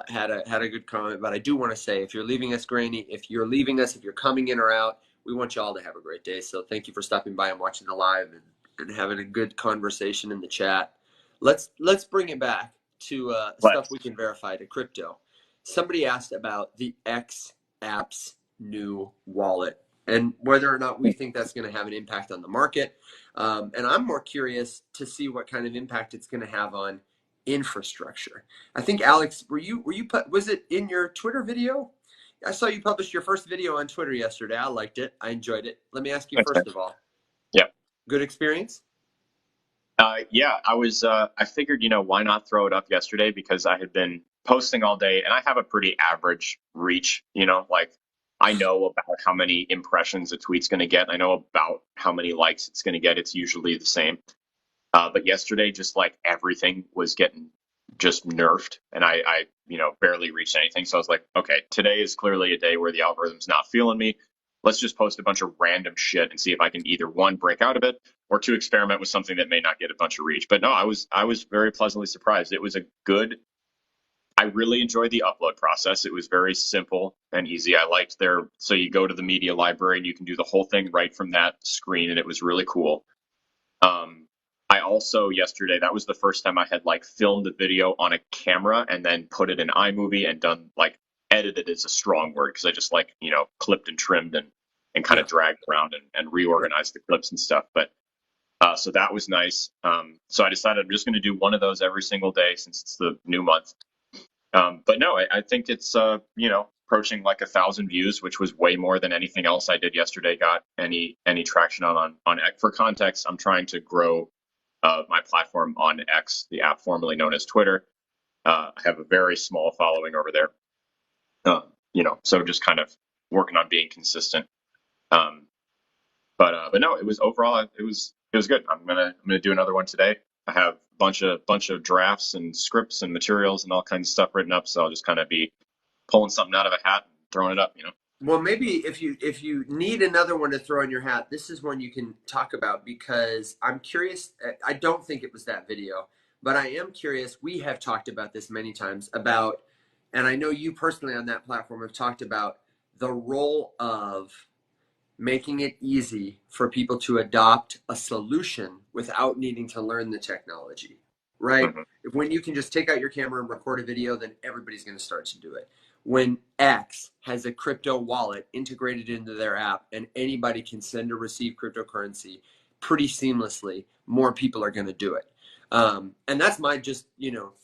had a good comment, but I do want to say, if you're leaving us, Granny, if you're leaving us, if you're coming in or out, we want you all to have a great day. So thank you for stopping by and watching the live, and having a good conversation in the chat. Let's bring it back to But stuff we can verify, to crypto. Somebody asked about the X app's new wallet, and whether or not we think that's going to have an impact on the market. And I'm more curious to see what kind of impact it's going to have on infrastructure. I think, Alex, was it in your Twitter video? I saw you published your first video on Twitter yesterday. I liked it. I enjoyed it. Let me ask you, okay. first of all, Yeah. good experience? Yeah, I figured, why not throw it up yesterday, because I had been posting all day and I have a pretty average reach, like I know about how many impressions a tweet's going to get. I know about how many likes it's going to get. It's usually the same. But yesterday, just like everything was getting just nerfed, and I barely reached anything. So I was like, okay, today is clearly a day where the algorithm's not feeling me. Let's just post a bunch of random shit and see if I can either one, break out of it, or two, experiment with something that may not get a bunch of reach. But no, I was very pleasantly surprised. It was a good. I really enjoyed the upload process. It was very simple and easy. I liked so you go to the media library and you can do the whole thing right from that screen, and it was really cool. Um, I also yesterday, that was the first time I had like filmed a video on a camera and then put it in iMovie and done like edited is a strong word, because I just like, clipped and trimmed and kind Yeah. of dragged around and reorganized the clips and stuff. But so that was nice. So I decided I'm just going to do one of those every single day since it's the new month. But no, I think it's approaching like 1,000 views, which was way more than anything else I did yesterday got any traction on X. For context, I'm trying to grow my platform on X, the app formerly known as Twitter. I have a very small following over there, so just kind of working on being consistent. Um, but no, it was overall it was good. I'm gonna do another one today. I have a bunch of drafts and scripts and materials and all kinds of stuff written up, so I'll just kind of be pulling something out of a hat and throwing it up. Well, maybe if you need another one to throw in your hat, this is one you can talk about, because I'm curious. I don't think it was that video, but I am curious. We have talked about this many times about, and I know you personally on that platform have talked about the role of making it easy for people to adopt a solution without needing to learn the technology, right? Hmm. When you can just take out your camera and record a video, then everybody's going to start to do it. When X has a crypto wallet integrated into their app and anybody can send or receive cryptocurrency pretty seamlessly, more people are going to do it. And that's my just,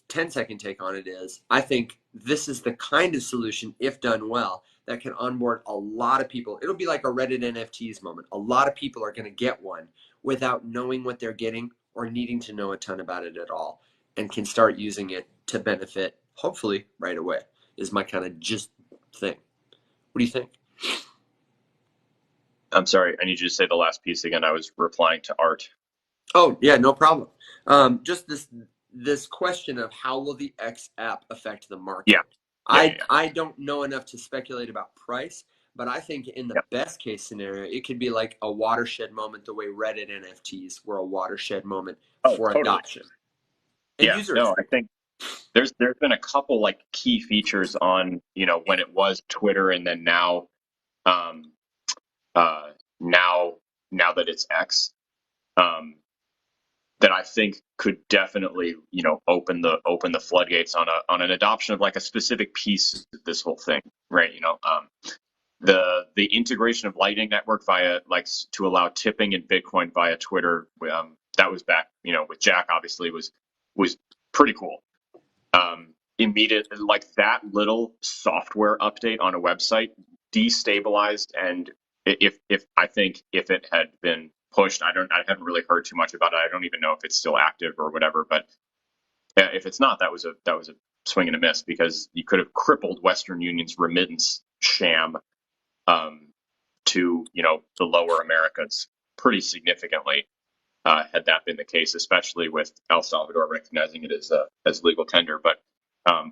10-second take on it is I think this is the kind of solution, if done well, that can onboard a lot of people. It'll be like a Reddit NFTs moment. A lot of people are going to get one without knowing what they're getting or needing to know a ton about it at all, and can start using it to benefit, hopefully, right away, is my kind of just thing. What do you think? I'm sorry, I need you to say the last piece again. I was replying to Art. Oh, yeah, no problem. Just this question of how will the X app affect the market? Yeah. I don't know enough to speculate about price, but I think in the best case scenario, it could be like a watershed moment the way Reddit NFTs were a watershed moment for Totally. adoption. And I think there's been a couple like key features on, when it was Twitter and then now um now that it's X, that I think could definitely, open the floodgates on an adoption of like a specific piece of this whole thing, right? The integration of Lightning Network via to allow tipping in Bitcoin via Twitter, that was back, with Jack obviously was pretty cool. Immediate, like that little software update on a website destabilized, and if I think if it had been pushed, I haven't really heard too much about it. I don't even know if it's still active or whatever, but if it's not, that was a swing and a miss, because you could have crippled Western Union's remittance sham to the lower Americas pretty significantly, had that been the case, especially with El Salvador recognizing it as legal tender. But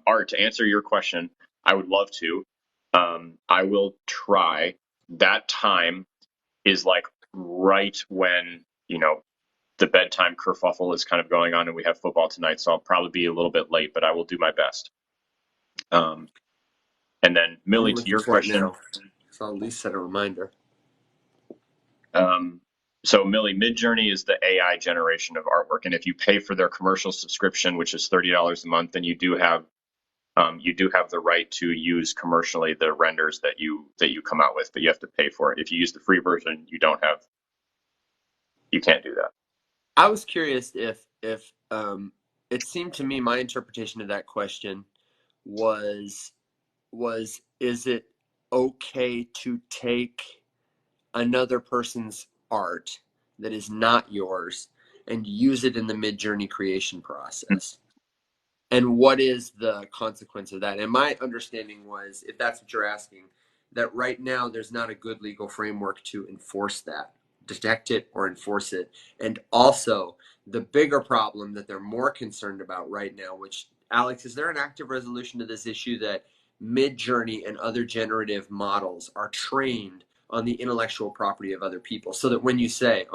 Art, to answer your question, I would love to. I will try. That time is like right when the bedtime kerfuffle is kind of going on, and we have football tonight, so I'll probably be a little bit late, but I will do my best. And then Millie, to your question, so I'll at least set a reminder. So Millie, Midjourney is the AI generation of artwork, and if you pay for their commercial subscription, which is $30 a month, then you do have the right to use commercially the renders that you come out with, but you have to pay for it. If you use the free version, you can't do that. I was curious if it seemed to me my interpretation of that question was is it okay to take another person's art that is not yours and use it in the Midjourney creation process? And what is the consequence of that? And my understanding was, if that's what you're asking, that right now there's not a good legal framework to enforce that, detect it or enforce it. And also, the bigger problem that they're more concerned about right now, which, Alex, is there an active resolution to this issue that Midjourney and other generative models are trained on the intellectual property of other people, so that when you say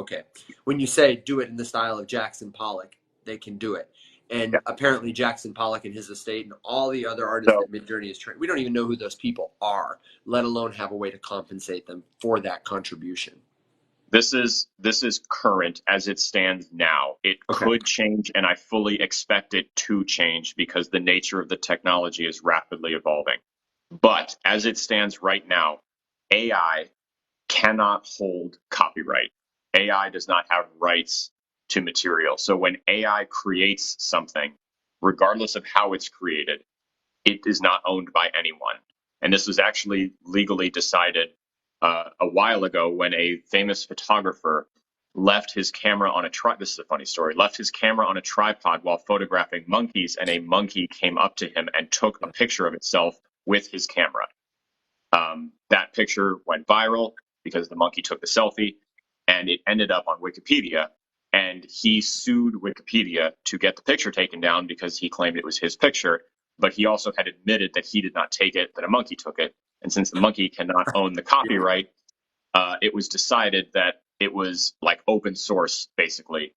do it in the style of Jackson Pollock, they can do it. And apparently Jackson Pollock and his estate and all the other artists that Midjourney is trained, we don't even know who those people are, let alone have a way to compensate them for that contribution. This is current as it stands now. It could change, and I fully expect it to change because the nature of the technology is rapidly evolving. But as it stands right now, AI cannot hold copyright. AI does not have rights to material. So when AI creates something, regardless of how it's created, it is not owned by anyone. And this was actually legally decided a while ago when a famous photographer left his camera on a tripod. This is a funny story. Left his camera on a tripod while photographing monkeys, and a monkey came up to him and took a picture of itself with his camera. That picture went viral because the monkey took the selfie, and it ended up on Wikipedia. And he sued Wikipedia to get the picture taken down because he claimed it was his picture. But he also had admitted that he did not take it, that a monkey took it. And since the monkey cannot own the copyright, it was decided that it was like open source, basically.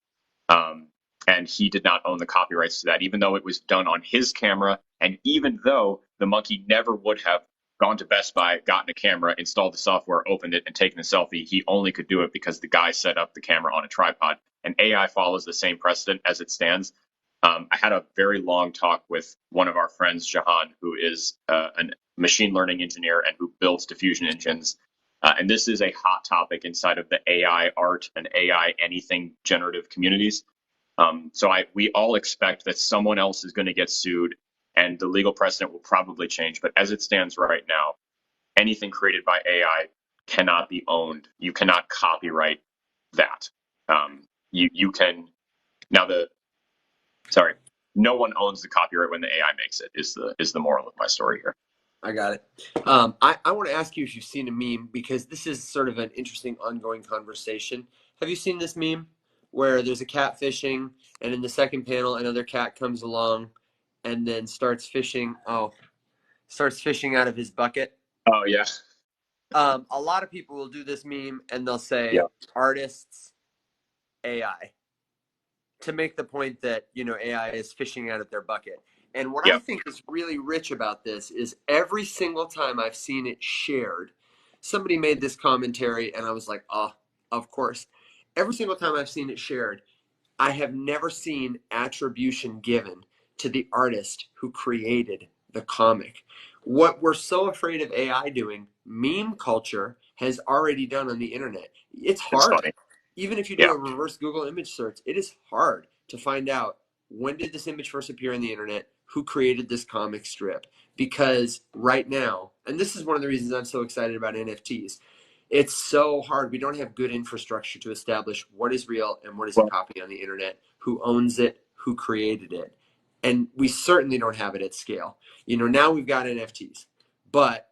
And he did not own the copyrights to that, even though it was done on his camera. And even though the monkey never would have gone to Best Buy, gotten a camera, installed the software, opened it, and taken a selfie, he only could do it because the guy set up the camera on a tripod. And AI follows the same precedent as it stands. I had a very long talk with one of our friends, Jahan, who is a machine learning engineer and who builds diffusion engines. And this is a hot topic inside of the AI art and AI anything generative communities. We all expect that someone else is going to get sued, and the legal precedent will probably change. But as it stands right now, anything created by AI cannot be owned. You cannot copyright that. You can now the sorry, no one owns the copyright when the AI makes it. Is the moral of my story here. I got it. I want to ask you if you've seen a meme, because this is sort of an interesting ongoing conversation. Have you seen this meme where there's a cat fishing, and in the second panel, another cat comes along and then starts fishing? Oh, starts fishing out of his bucket. Oh yeah, A lot of people will do this meme and they'll yeah, say artists, AI, to make the point that, AI is fishing out of their bucket. And what I yeah. think is really rich about this is every single time I've seen it shared, somebody made this commentary and I was like, oh, of course. Every single time I've seen it shared, I have never seen attribution given to the artist who created the comic. What we're so afraid of AI doing, meme culture has already done on the internet. It's It's hard. funny. Even if you do Yeah. a reverse Google image search, it is hard to find out when did this image first appear on the internet, who created this comic strip. Because right now, and this is one of the reasons I'm so excited about NFTs, it's so hard. We don't have good infrastructure to establish what is real and what is a Well, copy on the internet, who owns it, who created it. And we certainly don't have it at scale. Now we've got NFTs. But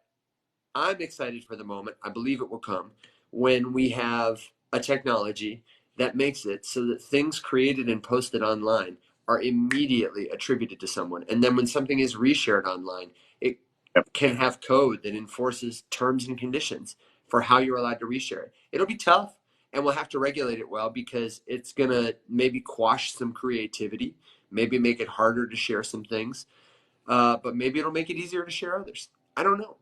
I'm excited for the moment. I believe it will come when we have a technology that makes it so that things created and posted online are immediately attributed to someone. And then when something is reshared online, it yep. can have code that enforces terms and conditions for how you're allowed to reshare it. It'll be tough, and we'll have to regulate it well, because it's going to maybe quash some creativity, maybe make it harder to share some things, but maybe it'll make it easier to share others. I don't know.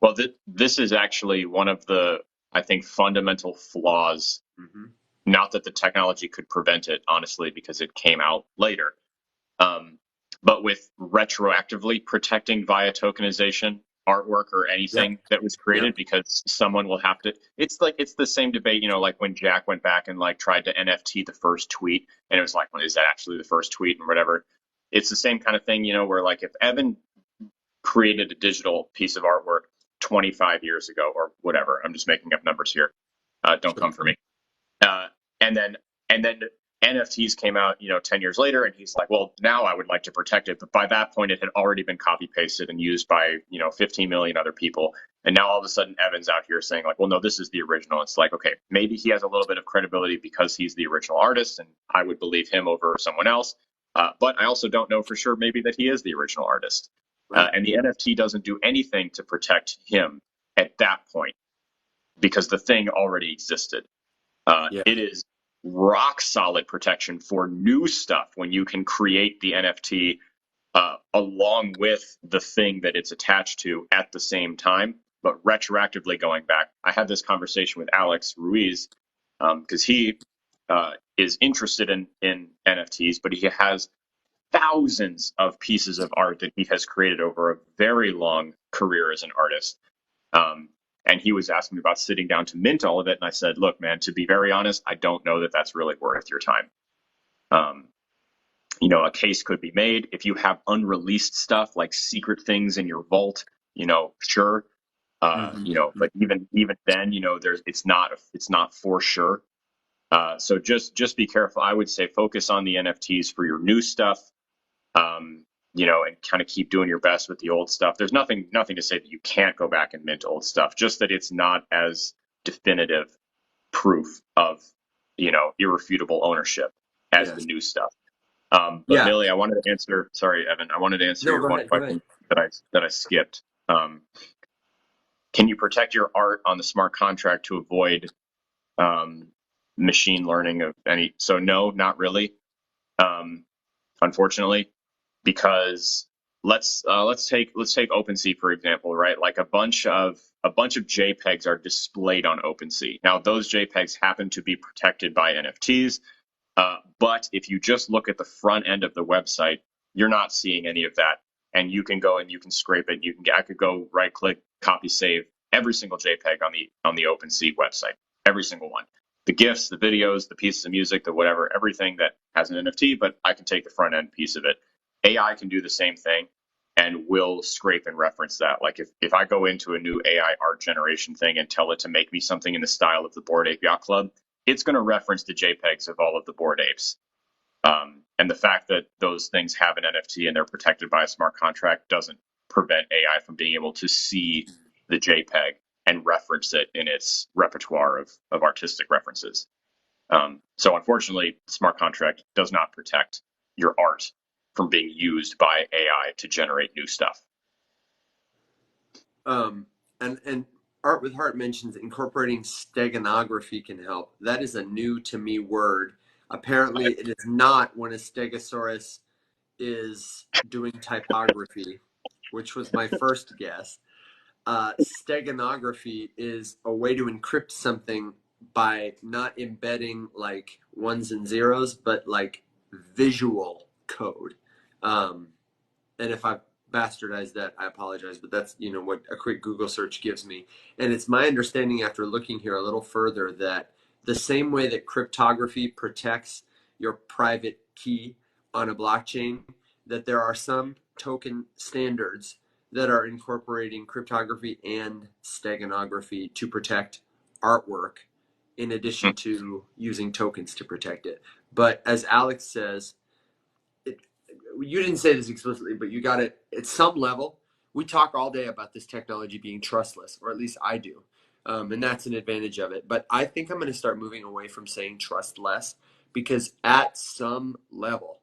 Well, this is actually one of the, I think, fundamental flaws. Mm-hmm. Not that the technology could prevent it, honestly, because it came out later. Um, but with retroactively protecting via tokenization artwork or Yep. anything that was Yep. created, because someone will have to. It's the same debate, like when Jack went back and like tried to NFT the first tweet, and it was like, well, is that actually the first tweet and whatever? It's the same kind of thing, where like if Evan created a digital piece of artwork 25 years ago or whatever, I'm just making up numbers here. Don't Sure. come for me. Uh, and then and then NFTs came out, 10 years later, and he's like, well, now I would like to protect it. But by that point, it had already been copy pasted and used by, 15 million other people. And now all of a sudden, Evan's out here saying like, well, no, this is the original. It's like, okay, maybe he has a little bit of credibility because he's the original artist, and I would believe him over someone else. But I also don't know for sure maybe that he is the original artist. Right. And the NFT doesn't do anything to protect him at that point because the thing already existed. Yeah. It is rock solid protection for new stuff when you can create the NFT along with the thing that it's attached to at the same time, but retroactively going back. I had this conversation with Alex Ruiz because he is interested in NFTs, but he has thousands of pieces of art that he has created over a very long career as an artist. Um, and he was asking me about sitting down to mint all of it. And I said, look, man, to be very honest, I don't know that that's really worth your time. Um, a case could be made if you have unreleased stuff like secret things in your vault, sure. Mm-hmm. But even then, it's not for sure. So just be careful. I would say focus on the NFTs for your new stuff. And kind of keep doing your best with the old stuff. There's nothing to say that you can't go back and mint old stuff, just that it's not as definitive proof of, irrefutable ownership as the Yes. new stuff. But Yeah. Millie, sorry, Evan, I wanted to answer No, your go one ahead. Go ahead. question that I skipped. Can you protect your art on the smart contract to avoid um, machine learning of any? So no, not really. Um, Unfortunately, because let's take OpenSea for example, right? Like a bunch of JPEGs are displayed on OpenSea. Now those JPEGs happen to be protected by NFTs, but if you just look at the front end of the website, you're not seeing any of that, and you can go and you can scrape it. I could go right click, copy, save every single JPEG on the OpenSea website, every single one. the GIFs, the videos, the pieces of music, the whatever, everything that has an NFT, but I can take the front end piece of it. AI can do the same thing and will scrape and reference that. Like if I go into a new AI art generation thing and tell it to make me something in the style of the Bored Ape Yacht Club, it's going to reference the JPEGs of all of the Bored Apes. And the fact that those things have an NFT and they're protected by a smart contract doesn't prevent AI from being able to see the JPEG and reference it in its repertoire of artistic references. So unfortunately, smart contract does not protect your art from being used by AI to generate new stuff. And Art with Heart mentions incorporating steganography can help. That is a new to me word. Apparently, it is not when a stegosaurus is doing typography, which was my first guess. Steganography is a way to encrypt something by not embedding like ones and zeros, but like visual code. And if I've bastardized that, I apologize, but that's, you know, what a quick Google search gives me. And it's my understanding after looking here a little further that the same way that cryptography protects your private key on a blockchain, that there are some token standards that are incorporating cryptography and steganography to protect artwork in addition to using tokens to protect it. But as Alex says, you didn't say this explicitly, but you got it at some level. We talk all day about this technology being trustless, or at least I do. And that's an advantage of it. But I think I'm going to start moving away from saying trust less, because at some level,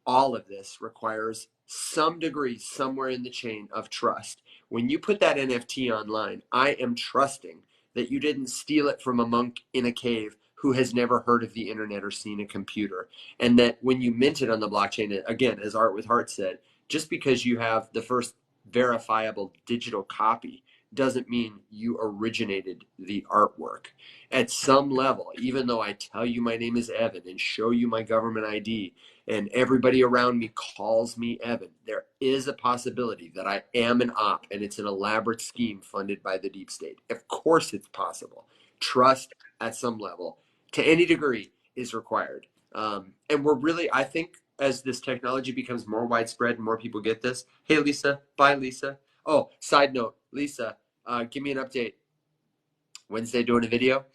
all of this requires some degree somewhere in the chain of trust. When you put that NFT online, I am trusting that you didn't steal it from a monk in a cave who has never heard of the internet or seen a computer. And that when you mint it on the blockchain, again, as Art with Heart said, just because you have the first verifiable digital copy doesn't mean you originated the artwork. At some level, even though I tell you my name is Evan and show you my government ID, and everybody around me calls me Evan, there is a possibility that I am an op and it's an elaborate scheme funded by the deep state. Of course it's possible. Trust at some level, to any degree, is required. And we're really, I think, as this technology becomes more widespread and more people get this. Hey, Lisa. Bye, Lisa. Oh, side note, Lisa, give me an update. Wednesday doing a video.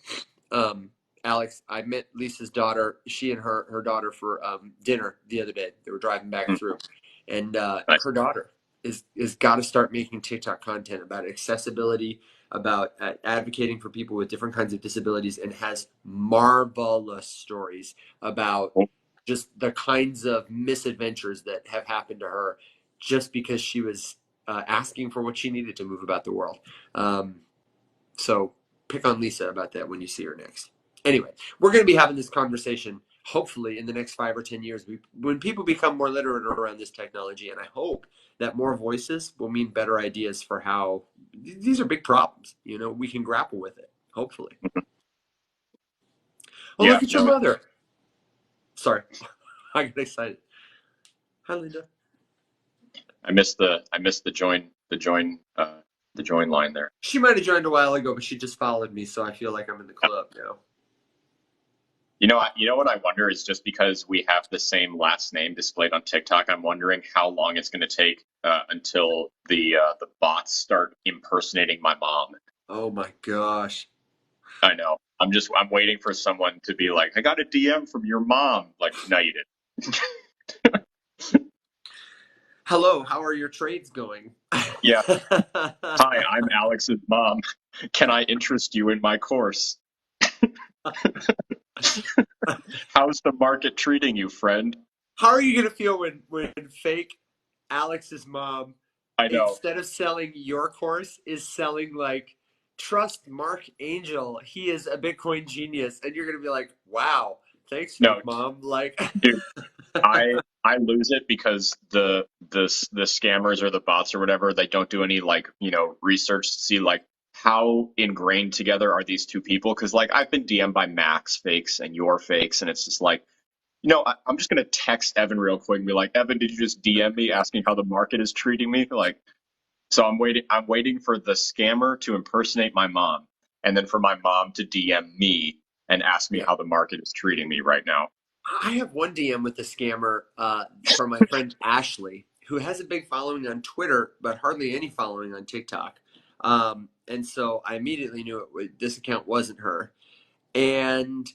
Alex, I met Lisa's daughter, she and her daughter for dinner the other day. They were driving back through. And her daughter is got to start making TikTok content about accessibility, about advocating for people with different kinds of disabilities, and has marvelous stories about just the kinds of misadventures that have happened to her just because she was asking for what she needed to move about the world. So pick on Lisa about that when you see her next. Anyway, we're going to be having this conversation hopefully in the next 5 or 10 years when people become more literate around this technology. And I hope that more voices will mean better ideas for how these are big problems. You know, we can grapple with it, hopefully. Oh, yeah, look at your mother. Sorry, I got excited. Hi, Linda. I missed the join line there. She might have joined a while ago, but she just followed me, so I feel like I'm in the club now. You know what I wonder is, just because we have the same last name displayed on TikTok, I'm wondering how long it's going to take until the bots start impersonating my mom. Oh my gosh. I know. I'm waiting for someone to be like, I got a DM from your mom. Like, no, you didn't. Hello, how are your trades going? Yeah. Hi, I'm Alex's mom. Can I interest you in my course? How's the market treating you, friend? How are you going to feel when fake Alex's mom, I know, instead of selling your course, is selling like, trust Mark Angel, he is a Bitcoin genius, and you're going to be like, wow, thanks, fake mom. Like, dude, I lose it because the scammers or the bots or whatever, they don't do any research to see like how ingrained together are these two people. Because like I've been DM'd by Max fakes and your fakes, and it's just like, I'm just gonna text Evan real quick and be like, Evan, did you just DM me asking how the market is treating me? Like, so I'm waiting for the scammer to impersonate my mom, and then for my mom to DM me and ask me Yeah. how the market is treating me right now. I have one DM with a scammer from my friend Ashley, who has a big following on Twitter, but hardly any following on TikTok. And so I immediately knew this account wasn't her. And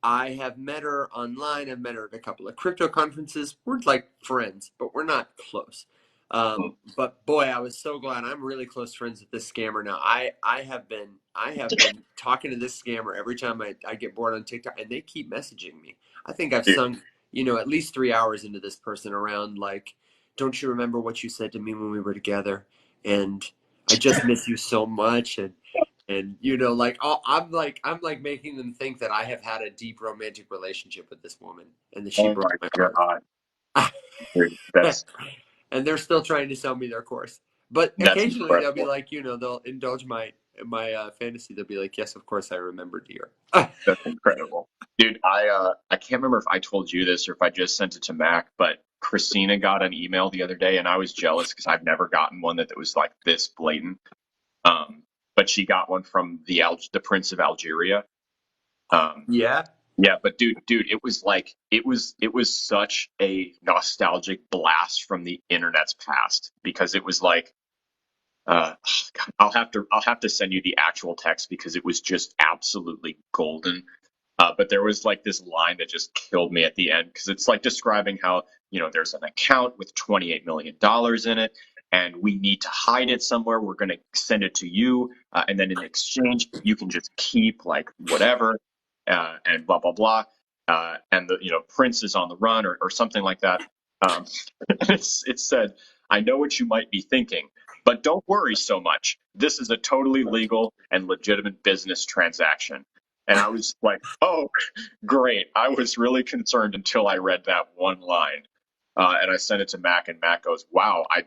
I have met her online. I've met her at a couple of crypto conferences. We're like friends, but we're not close. But boy, I was so glad. I'm really close friends with this scammer now. I have been talking to this scammer every time I get bored on TikTok, and they keep messaging me. I think I've Dude, sunk, at least 3 hours into this person around like, don't you remember what you said to me when we were together? And I just miss you so much. And like I'm like making them think that I have had a deep romantic relationship with this woman and that she oh broke my my heart. God. Dude, that's And they're still trying to sell me their course. But that's occasionally they'll be incredible. like, they'll indulge my fantasy. They'll be like, yes, of course I remember, dear. That's incredible. Dude, I can't remember if I told you this or if I just sent it to Mac, but Christina got an email the other day and I was jealous because I've never gotten one that was like this blatant. Um, but she got one from the Prince of Algeria. Um, Yeah. yeah, but dude, it was like it was such a nostalgic blast from the internet's past because it was like uh, God, I'll have to send you the actual text because it was just absolutely golden. But there was like this line that just killed me at the end because it's like describing how, there's an account with $28 million in it and we need to hide it somewhere. We're going to send it to you. And then in exchange, you can just keep like whatever and blah, blah, blah. And the Prince is on the run or something like that. Um, it said, I know what you might be thinking, but don't worry so much. This is a totally legal and legitimate business transaction. And I was like, oh, great. I was really concerned until I read that one line. And I sent it to Mac, and Mac goes, "Wow, I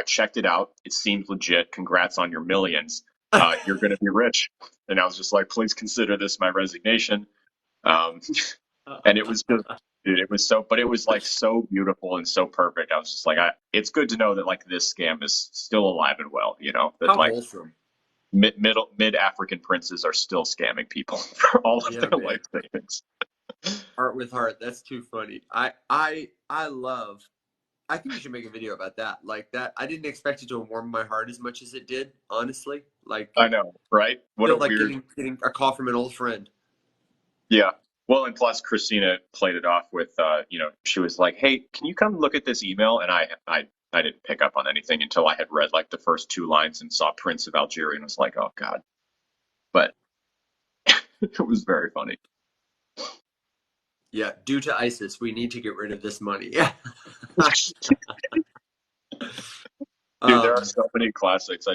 checked it out. It seems legit. Congrats on your millions. You're going to be rich." And I was just like, "Please consider this my resignation." Um, and it was just, dude, it was so, but it was like so beautiful and so perfect. I was just like, it's good to know that like this scam is still alive and well. That How like wholesome. mid African princes are still scamming people for all of Yeah, their man. life savings. Heart with heart. That's too funny. I love. I think you should make a video about that. Like that. I didn't expect it to warm my heart as much as it did. Honestly, like I know, right? What a feel like weird, getting a call from an old friend. yeah. Well, and plus Christina played it off with, she was like, "Hey, can you come look at this email?" And I didn't pick up on anything until I had read like the first two lines and saw Prince of Algeria and was like, "Oh God!" But it was very funny. Yeah, due to ISIS, we need to get rid of this money. Yeah. Dude, there are um, so many classics.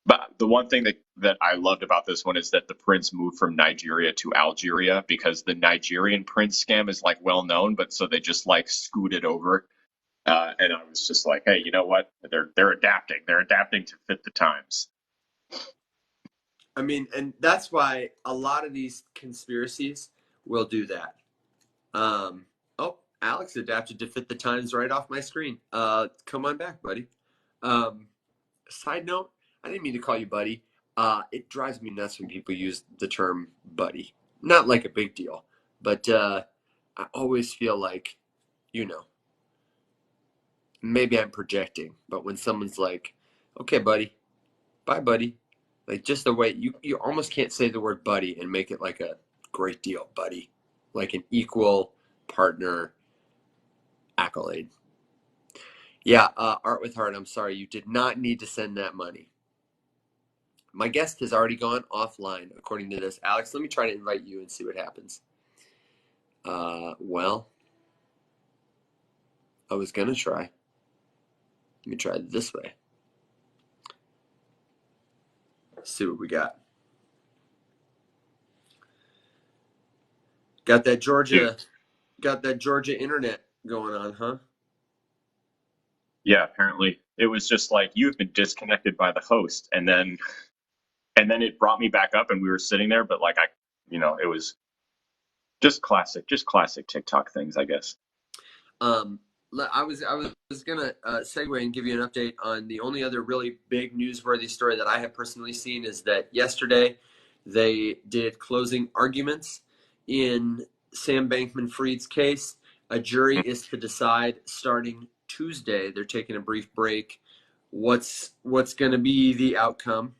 But the one thing that I loved about this one is that the prince moved from Nigeria to Algeria because the Nigerian prince scam is like well known, but so they just like scooted over. And I was just like, hey, you know what? They're adapting. They're adapting to fit the times. I mean, and that's why a lot of these conspiracies will do that. Um, oh, Alex adapted to fit the times right off my screen. Come on back, buddy. Um, Side note, I didn't mean to call you buddy. It drives me nuts when people use the term buddy. Not like a big deal, but I always feel like, you know, maybe I'm projecting, but when someone's like, okay, buddy, bye, buddy, like just the way you almost can't say the word buddy and make it like a great deal, buddy, like an equal partner accolade. Yeah, Art with Heart, I'm sorry, you did not need to send that money. My guest has already gone offline, according to this. Alex, let me try to invite you and see what happens. Well, I was going to try. Let me try it this way. Let's see what we got. Got that Dude, Georgia, got that Georgia internet going on, huh? yeah, apparently it was just like you've been disconnected by the host, and then it brought me back up, and we were sitting there, but like it was just classic TikTok things, I guess. Um, I was gonna segue and give you an update on the only other really big newsworthy story that I have personally seen is that yesterday They did closing arguments in Sam Bankman-Fried's case. A jury is to decide starting Tuesday. They're taking a brief break. What's going to be the outcome?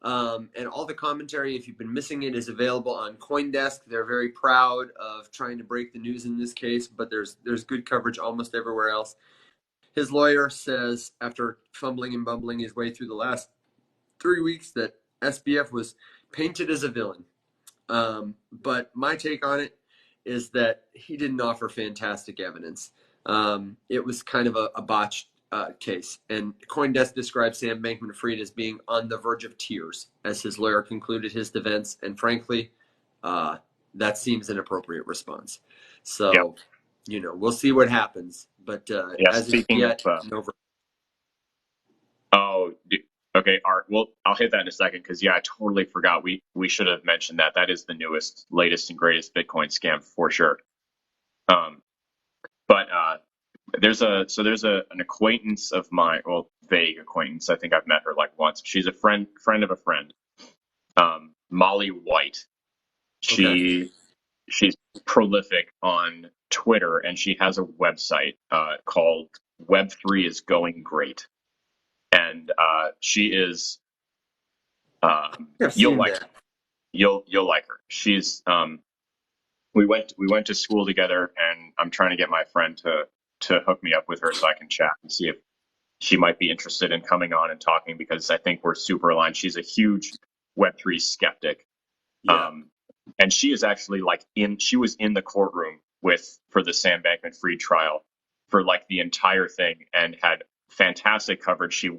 And all the commentary, if you've been missing it, is available on CoinDesk. They're very proud of trying to break the news in this case, but there's good coverage almost everywhere else. His lawyer says, after fumbling and bumbling his way through the last 3 weeks, that SBF was painted as a villain. But my take on it is that he didn't offer fantastic evidence. It was kind of a botched case. And CoinDesk described Sam Bankman-Fried as being on the verge of tears as his lawyer concluded his defense. And frankly, that seems an appropriate response. So, we'll see what happens. But as of yet, no. Oh, okay, Art. Well, I'll hit that in a second because I totally forgot. We should have mentioned that. That is the newest, latest, and greatest Bitcoin scam for sure. But there's an acquaintance of mine, well, vague acquaintance. I think I've met her like once. She's a friend of a friend. Molly White. She's prolific on Twitter, and she has a website called Web3 is Going Great. And she is you'll like her. You'll like her. She's we went to school together, and I'm trying to get my friend to hook me up with her so I can chat and see if she might be interested in coming on and talking, because I think we're super aligned. She's a huge Web3 skeptic. Yeah. And she is actually she was in the courtroom for the Sam Bankman-Fried trial for like the entire thing and had fantastic coverage. She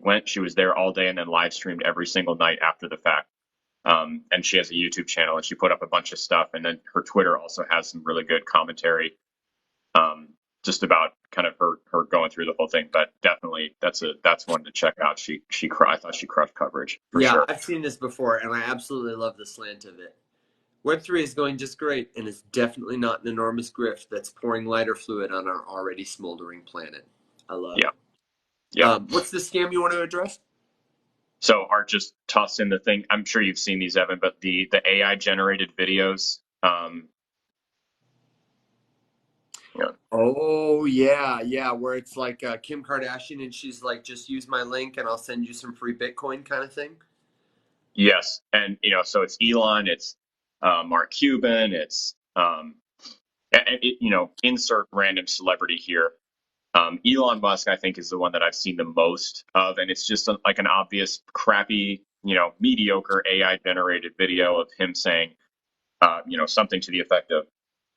was there all day and then live streamed every single night after the fact. And she has a YouTube channel, and she put up a bunch of stuff. And then her Twitter also has some really good commentary, just about kind of her going through the whole thing. But definitely that's one to check out. I thought she crushed coverage for sure. I've seen this before, and I absolutely love the slant of it. Web3 is going just great, and it's definitely not an enormous grift that's pouring lighter fluid on our already smoldering planet. I love it. Yeah. What's the scam you want to address? So Art just tossed in the thing. I'm sure you've seen these, Evan, but the AI generated videos. Oh yeah, where it's like Kim Kardashian, and she's like, just use my link and I'll send you some free Bitcoin kind of thing. Yes, and so it's Elon, it's Mark Cuban, it's insert random celebrity here. Elon Musk, I think, is the one that I've seen the most of, and it's just like an obvious, crappy, mediocre AI generated video of him saying, something to the effect of,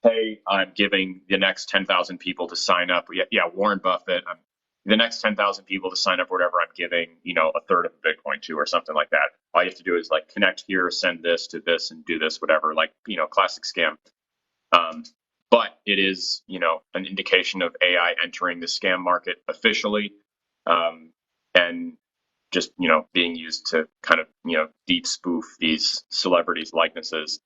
"Hey, I'm giving the next 10,000 people to sign up." Yeah, Warren Buffett. The next 10,000 people to sign up, whatever I'm giving, a third of a Bitcoin to, or something like that. All you have to do is like connect here, send this to this, and do this, whatever. Like, classic scam. But it is, an indication of AI entering the scam market officially, and just, being used to kind of, deep spoof these celebrities' likenesses.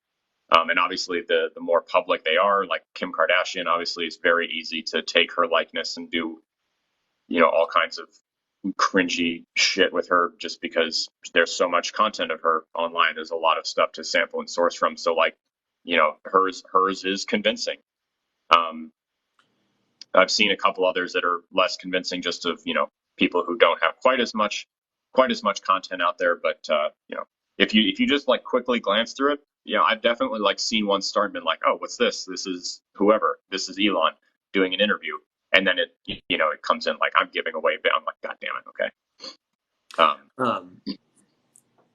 And obviously, the more public they are, like Kim Kardashian, obviously, it's very easy to take her likeness and do, all kinds of cringy shit with her, just because there's so much content of her online. There's a lot of stuff to sample and source from. So, like, hers is convincing. I've seen a couple others that are less convincing, just of people who don't have quite as much content out there. But if you just like quickly glance through it, I've definitely like seen one start and been like, oh, what's this? This is whoever. This is Elon doing an interview, and then it comes in like, I'm giving away. I'm like, God damn it,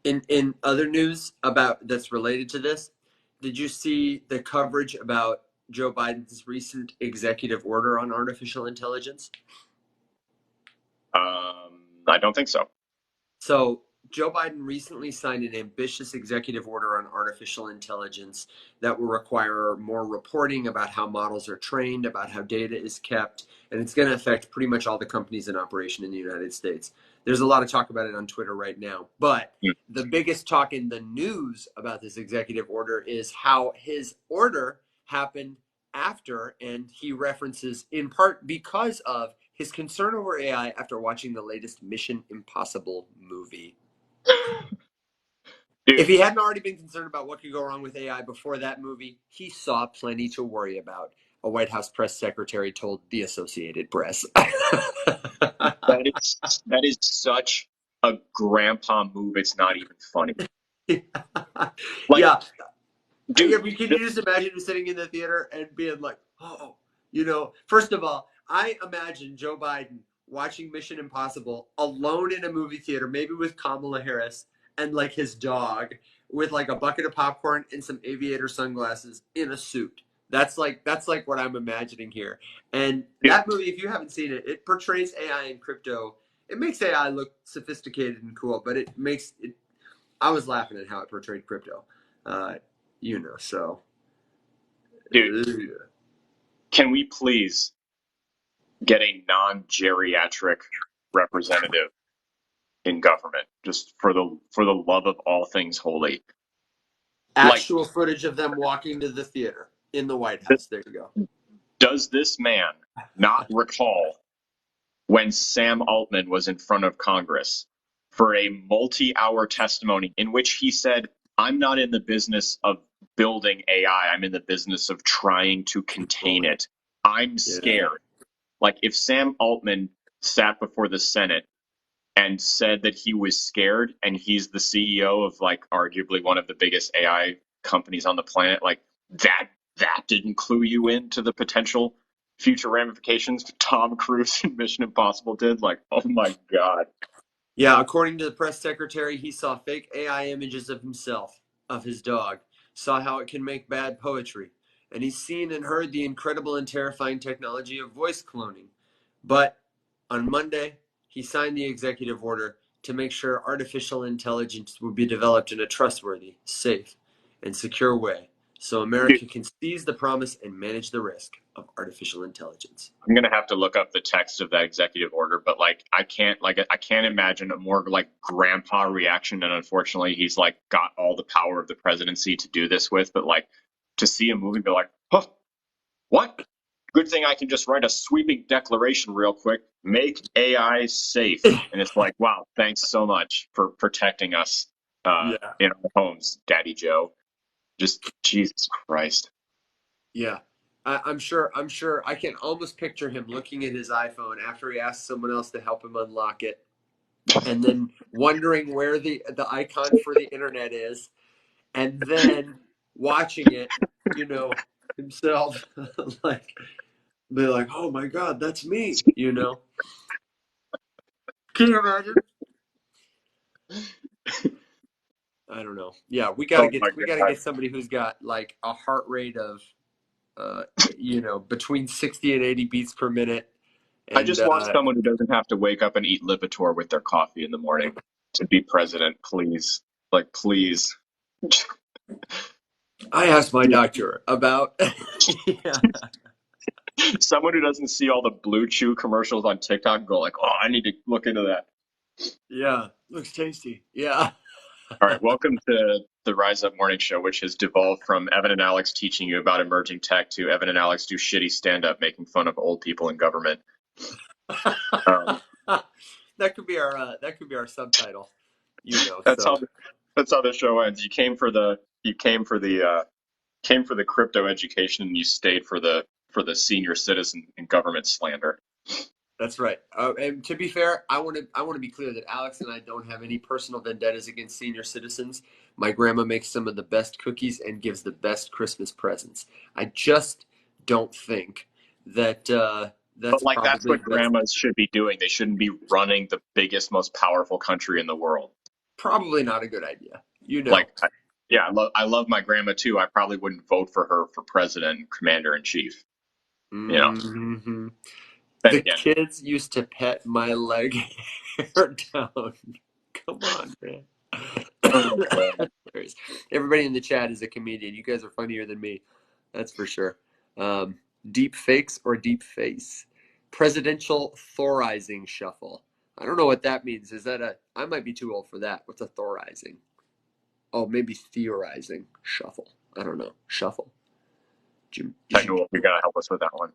okay. In other news that's related to this, did you see the coverage about Joe Biden's recent executive order on artificial intelligence? I don't think so. So Joe Biden recently signed an ambitious executive order on artificial intelligence that will require more reporting about how models are trained, about how data is kept, and it's going to affect pretty much all the companies in operation in the United States. There's a lot of talk about it on Twitter right now, but the biggest talk in the news about this executive order is how his order happened after, and he references in part because of his concern over AI after watching the latest Mission Impossible movie. If he hadn't already been concerned about what could go wrong with AI before that movie, he saw plenty to worry about. A White House press secretary told the Associated Press. That is such a grandpa move. It's not even funny. Like, Yeah. dude, Can you just imagine him sitting in the theater and being like, oh, first of all, I imagine Joe Biden watching Mission Impossible alone in a movie theater, maybe with Kamala Harris and like his dog with like a bucket of popcorn and some aviator sunglasses in a suit. That's like what I'm imagining here. And that movie, if you haven't seen it, it portrays AI and crypto. It makes AI look sophisticated and cool, but it makes it. I was laughing at how it portrayed crypto. So. dude, can we please get a non-geriatric representative in government, just for the love of all things holy? Actual footage of them walking to the theater in the White House. There you go. Does this man not recall when Sam Altman was in front of Congress for a multi-hour testimony in which he said, I'm not in the business of building AI. I'm in the business of trying to contain it. I'm scared. Like, if Sam Altman sat before the Senate and said that he was scared, and he's the CEO of like arguably one of the biggest AI companies on the planet, like that didn't clue you into the potential future ramifications Tom Cruise in Mission Impossible did. Like, oh my God. Yeah, according to the press secretary, he saw fake AI images of himself, of his dog, saw how it can make bad poetry, and he's seen and heard the incredible and terrifying technology of voice cloning. But on Monday, he signed the executive order to make sure artificial intelligence would be developed in a trustworthy, safe, and secure way so America can seize the promise and manage the risk of artificial intelligence. I'm going to have to look up the text of that executive order, but I can't imagine a more like grandpa reaction. And unfortunately, he's like got all the power of the presidency to do this with, but like to see a movie be like, huh, what? Good thing I can just write a sweeping declaration real quick. Make AI safe. And it's like, wow, thanks so much for protecting us in our homes, Daddy Joe. Just Jesus Christ. Yeah. I'm sure I can almost picture him looking at his iPhone after he asked someone else to help him unlock it and then wondering where the icon for the internet is and then watching it, himself like be like, "Oh my God, that's me," Can you imagine? I don't know. Yeah, we gotta get somebody who's got like a heart rate of between 60 and 80 beats per minute. And, I just want someone who doesn't have to wake up and eat Lipitor with their coffee in the morning to be president, please. Like, please. I asked my doctor about someone who doesn't see all the Blue Chew commercials on TikTok and go like, oh, I need to look into that. Yeah, looks tasty. Yeah. All right, welcome to the Rise Up Morning Show, which has devolved from Evan and Alex teaching you about emerging tech to Evan and Alex do shitty stand-up making fun of old people in government. That could be our subtitle. That's how the show ends. You came for the crypto education, and you stayed for the senior citizen and government slander. That's right. And to be fair, I want to be clear that Alex and I don't have any personal vendettas against senior citizens. My grandma makes some of the best cookies and gives the best Christmas presents. I just don't think that that's what grandmas should be doing. They shouldn't be running the biggest, most powerful country in the world. Probably not a good idea. I love my grandma too. I probably wouldn't vote for her for president and commander in chief. Mm-hmm. The kids used to pet my leg hair down. Come on, man. Everybody in the chat is a comedian. You guys are funnier than me. That's for sure. Deep fakes or deep face? Presidential thorizing shuffle. I don't know what that means. I might be too old for that. What's a thorizing? Oh, maybe theorizing shuffle. I don't know. Shuffle. Technical, you gotta help us with that one.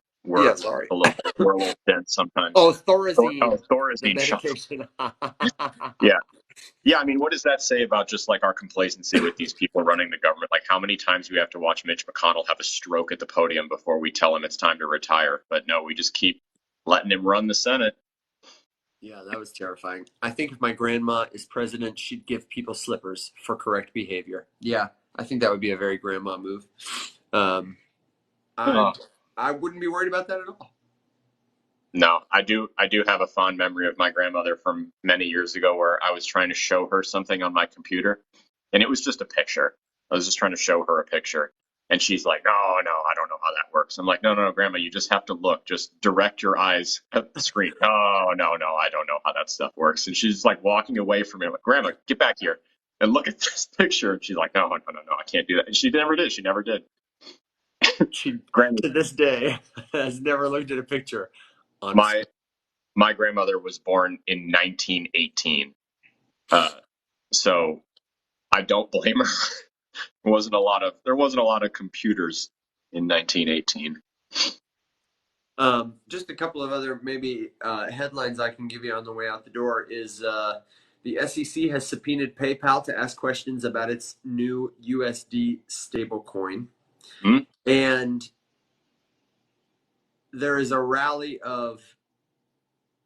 Sorry. We're a little dense sometimes. Oh, Thorazine. Thorazine medication. yeah. Yeah, I mean, what does that say about just like our complacency with these people running the government? Like, how many times do we have to watch Mitch McConnell have a stroke at the podium before we tell him it's time to retire? But no, we just keep letting him run the Senate. Yeah, that was terrifying. I think if my grandma is president, she'd give people slippers for correct behavior. Yeah, I think that would be a very grandma move. Um, I Oh. I wouldn't be worried about that at all. No, I do have a fond memory of my grandmother from many years ago where I was trying to show her something on my computer, and it was just a picture. I was just trying to show her a picture, and she's like, "No, no, I don't know how that works." I'm like, "No, no, no, Grandma, you just have to look. Just direct your eyes at the screen." "Oh, no, no, I don't know how that stuff works." And she's like walking away from me. I'm like, "Grandma, get back here and look at this picture." And she's like, "No, no, no, no, I can't do that." And she never did. She never did. She, Grandma, to this day, has never looked at a picture on a my screen. my grandmother was born in 1918. So I don't blame her. There wasn't a lot of computers in 1918. Just a couple of other maybe headlines I can give you on the way out the door is the SEC has subpoenaed PayPal to ask questions about its new USD stablecoin. Hmm? And there is a rally of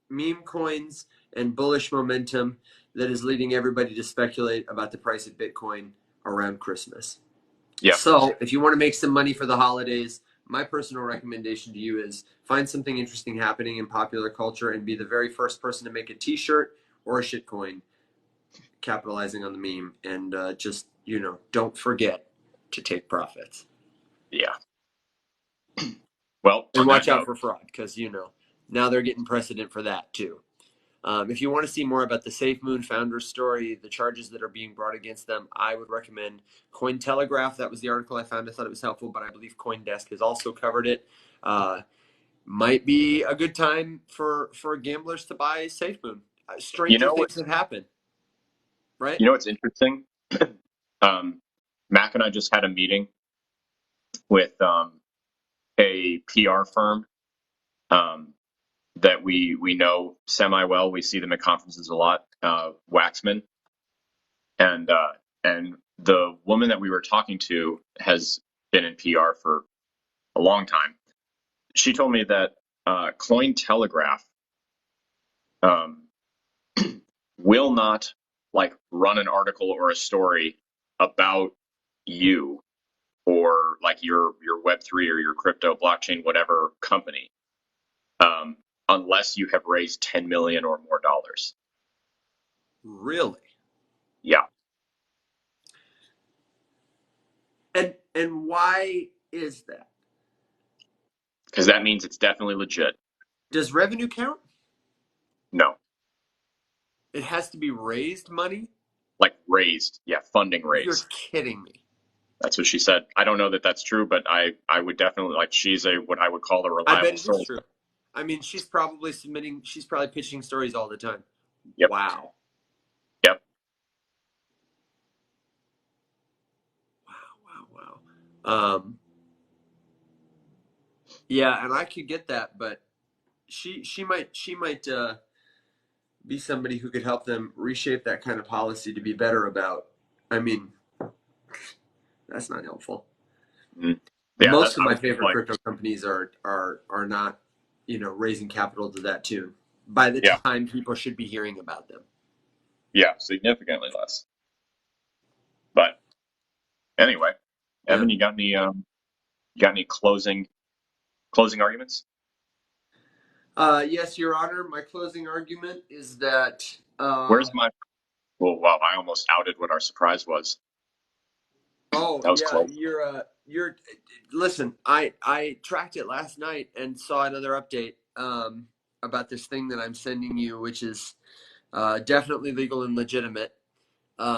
meme coins and bullish momentum that is leading everybody to speculate about the price of Bitcoin around Christmas. Yeah. So, if you want to make some money for the holidays, my personal recommendation to you is find something interesting happening in popular culture and be the very first person to make a t-shirt or a shitcoin capitalizing on the meme, and just, don't forget to take profits. Yeah. Well, And on that watch out note, for fraud, because, now they're getting precedent for that too. If you want to see more about the SafeMoon founders story, the charges that are being brought against them, I would recommend Cointelegraph. That was the article I found. I thought it was helpful, but I believe CoinDesk has also covered it. Uh, might be a good time for gamblers to buy SafeMoon. you Stranger know what things have happened, right? you know what's interesting? Mac and I just had a meeting with a PR firm um, that we know semi well. We see them at conferences a lot. Waxman, and the woman that we were talking to has been in PR for a long time. She told me that Cointelegraph um, will not like run an article or a story about you or like your Web3 or your crypto blockchain whatever company unless you have raised 10 million or more dollars. Really? Yeah, And why is that? because that means it's definitely legit. Does revenue count? No, It has to be raised money? like raised, yeah, funding You're raised. kidding me. That's what she said. I don't know that that's true, but I would definitely like she's a what I would call a I bet reliable it is source. true. I mean, she's probably pitching stories all the time. Yep, Wow. yep. Wow. Wow. Yeah, and I could get that, but she might be somebody who could help them reshape that kind of policy to be better about. I mean, that's not helpful. Mm. Yeah, Most that of I my was just favorite like, crypto companies are not, raising capital to that tune. By the yeah, time people should be hearing about them. yeah, significantly less. But anyway, Yeah. Evan, you got any closing arguments? Yes, Your Honor. My closing argument is that. Where's my? Well, wow, I almost outed what our surprise was. Oh That was yeah, close. you're. Listen, I tracked it last night and saw another update about this thing that I'm sending you, which is definitely legal and legitimate.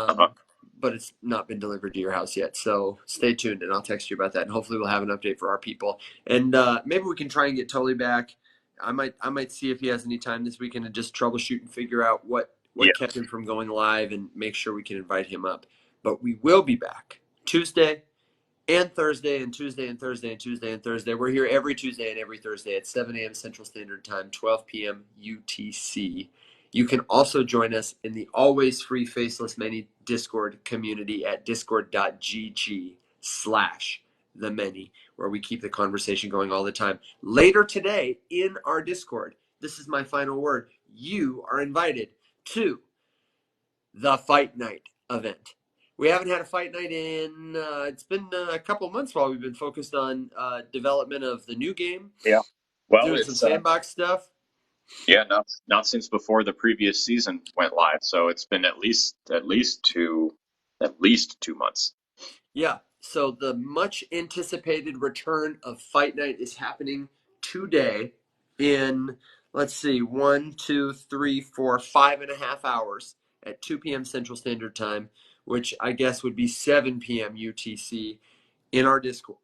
Uh-huh. Um, but it's not been delivered to your house yet. So stay tuned, and I'll text you about that. And hopefully, we'll have an update for our people. And maybe we can try and get Tully back. I might see if he has any time this weekend to just troubleshoot and figure out Yeah, what kept him from going live, and make sure we can invite him up. But we will be back Tuesday and Thursday, and Tuesday and Thursday, and Tuesday and Thursday. We're here every Tuesday and every Thursday at 7 a.m. Central Standard Time, 12 p.m. UTC. You can also join us in the always free Faceless Many Discord community at discord.gg/the many, where we keep the conversation going all the time. Later today in our Discord, this is my final word, you are invited to the Fight Night event. We haven't had a fight night in, it's been a couple months while we've been focused on development of the new game. Yeah. Well, doing some sandbox stuff. Yeah, not since before the previous season went live. So it's been at least 2 months. Yeah. So the much anticipated return of Fight Night is happening today in, let's see, 5.5 hours at 2 p.m. Central Standard Time, which I guess would be 7 p.m. UTC in our Discord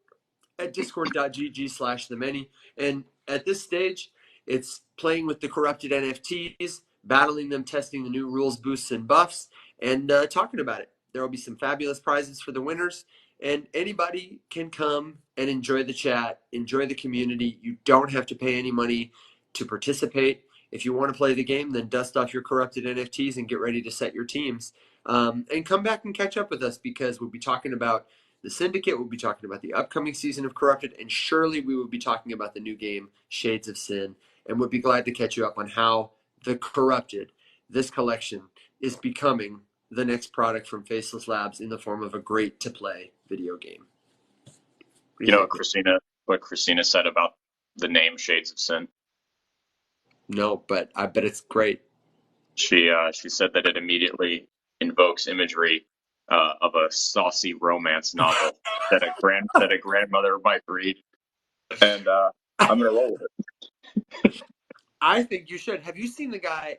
at discord.gg/the many. And at this stage, it's playing with the corrupted NFTs, battling them, testing the new rules, boosts, and buffs, and talking about it. There will be some fabulous prizes for the winners, and anybody can come and enjoy the chat, enjoy the community. You don't have to pay any money to participate. If you want to play the game, then dust off your corrupted NFTs and get ready to set your teams. And come back and catch up with us, because we'll be talking about the Syndicate, we'll be talking about the upcoming season of Corrupted, and surely we will be talking about the new game, Shades of Sin, and we'll be glad to catch you up on how the Corrupted, this collection, is becoming the next product from Faceless Labs in the form of a great-to-play video game. You know what Christina said about the name Shades of Sin? No, but I bet it's great. She said that it immediately invokes imagery of a saucy romance novel that a grandmother might read, and I'm gonna roll with it. I think you should. Have you seen the guy?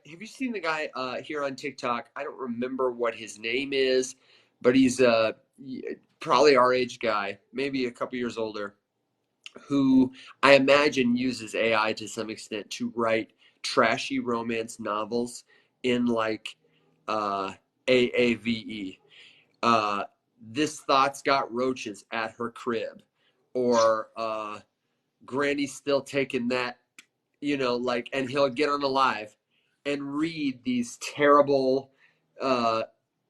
Here on TikTok? I don't remember what his name is, but he's probably our age guy, maybe a couple years older, who I imagine uses AI to some extent to write trashy romance novels in like AAVE. This thought's got roaches at her crib, or Granny's still taking that, like, and he'll get on a live and read these terrible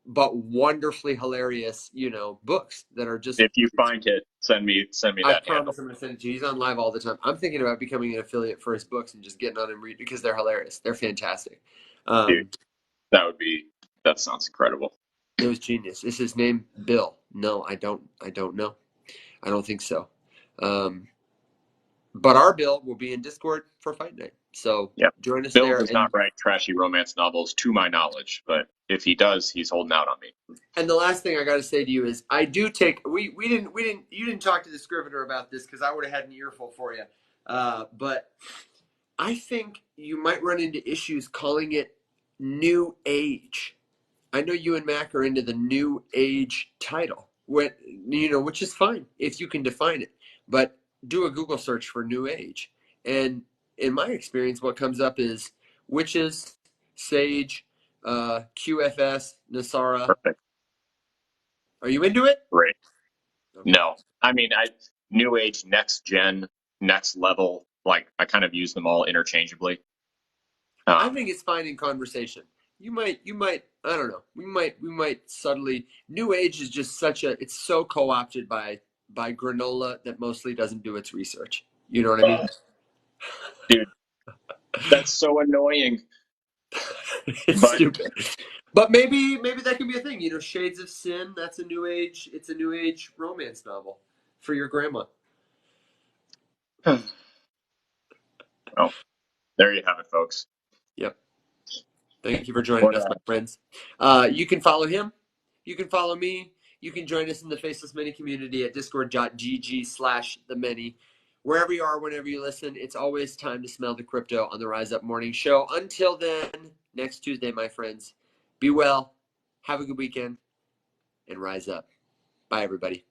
but wonderfully hilarious, books that are just. If you find it, send me I that handle. promise I'm going to send it to you. He's on live all the time. I'm thinking about becoming an affiliate for his books and just getting on and read, because they're hilarious. They're fantastic. Dude, that sounds incredible. It was genius. Is his name Bill? No, I don't know. I don't think so. But our Bill will be in Discord for Fight Night. So join us Bill there. Bill does not write trashy romance novels, to my knowledge, but if he does, he's holding out on me. And the last thing I got to say to you is, I do take. You didn't talk to the scrivener about this, because I would have had an earful for you. But I think you might run into issues calling it New Age. I know you and Mac are into the New Age title, which is fine if you can define it. But do a Google search for New Age, and in my experience, what comes up is witches, sage, QFS, Nasara. Perfect. Are you into it? Great. Okay. No, I mean, New Age, next gen, next level. Like, I kind of use them all interchangeably. I think it's fine in conversation. You might, I don't know. We might subtly. New Age is just it's so co-opted by granola that mostly doesn't do its research. You know what I mean? Dude, that's so annoying. It's stupid. But maybe that can be a thing. Shades of Sin, that's a New Age. It's a New Age romance novel for your grandma. Well, there you have it, folks. Yep. Thank you for joining us, my friends. You can follow him. You can follow me. You can join us in the Faceless Many community at discord.gg/the-many. Wherever you are, whenever you listen, it's always time to smell the crypto on the Rise Up Morning Show. Until then, next Tuesday, my friends, be well, have a good weekend, and rise up. Bye, everybody.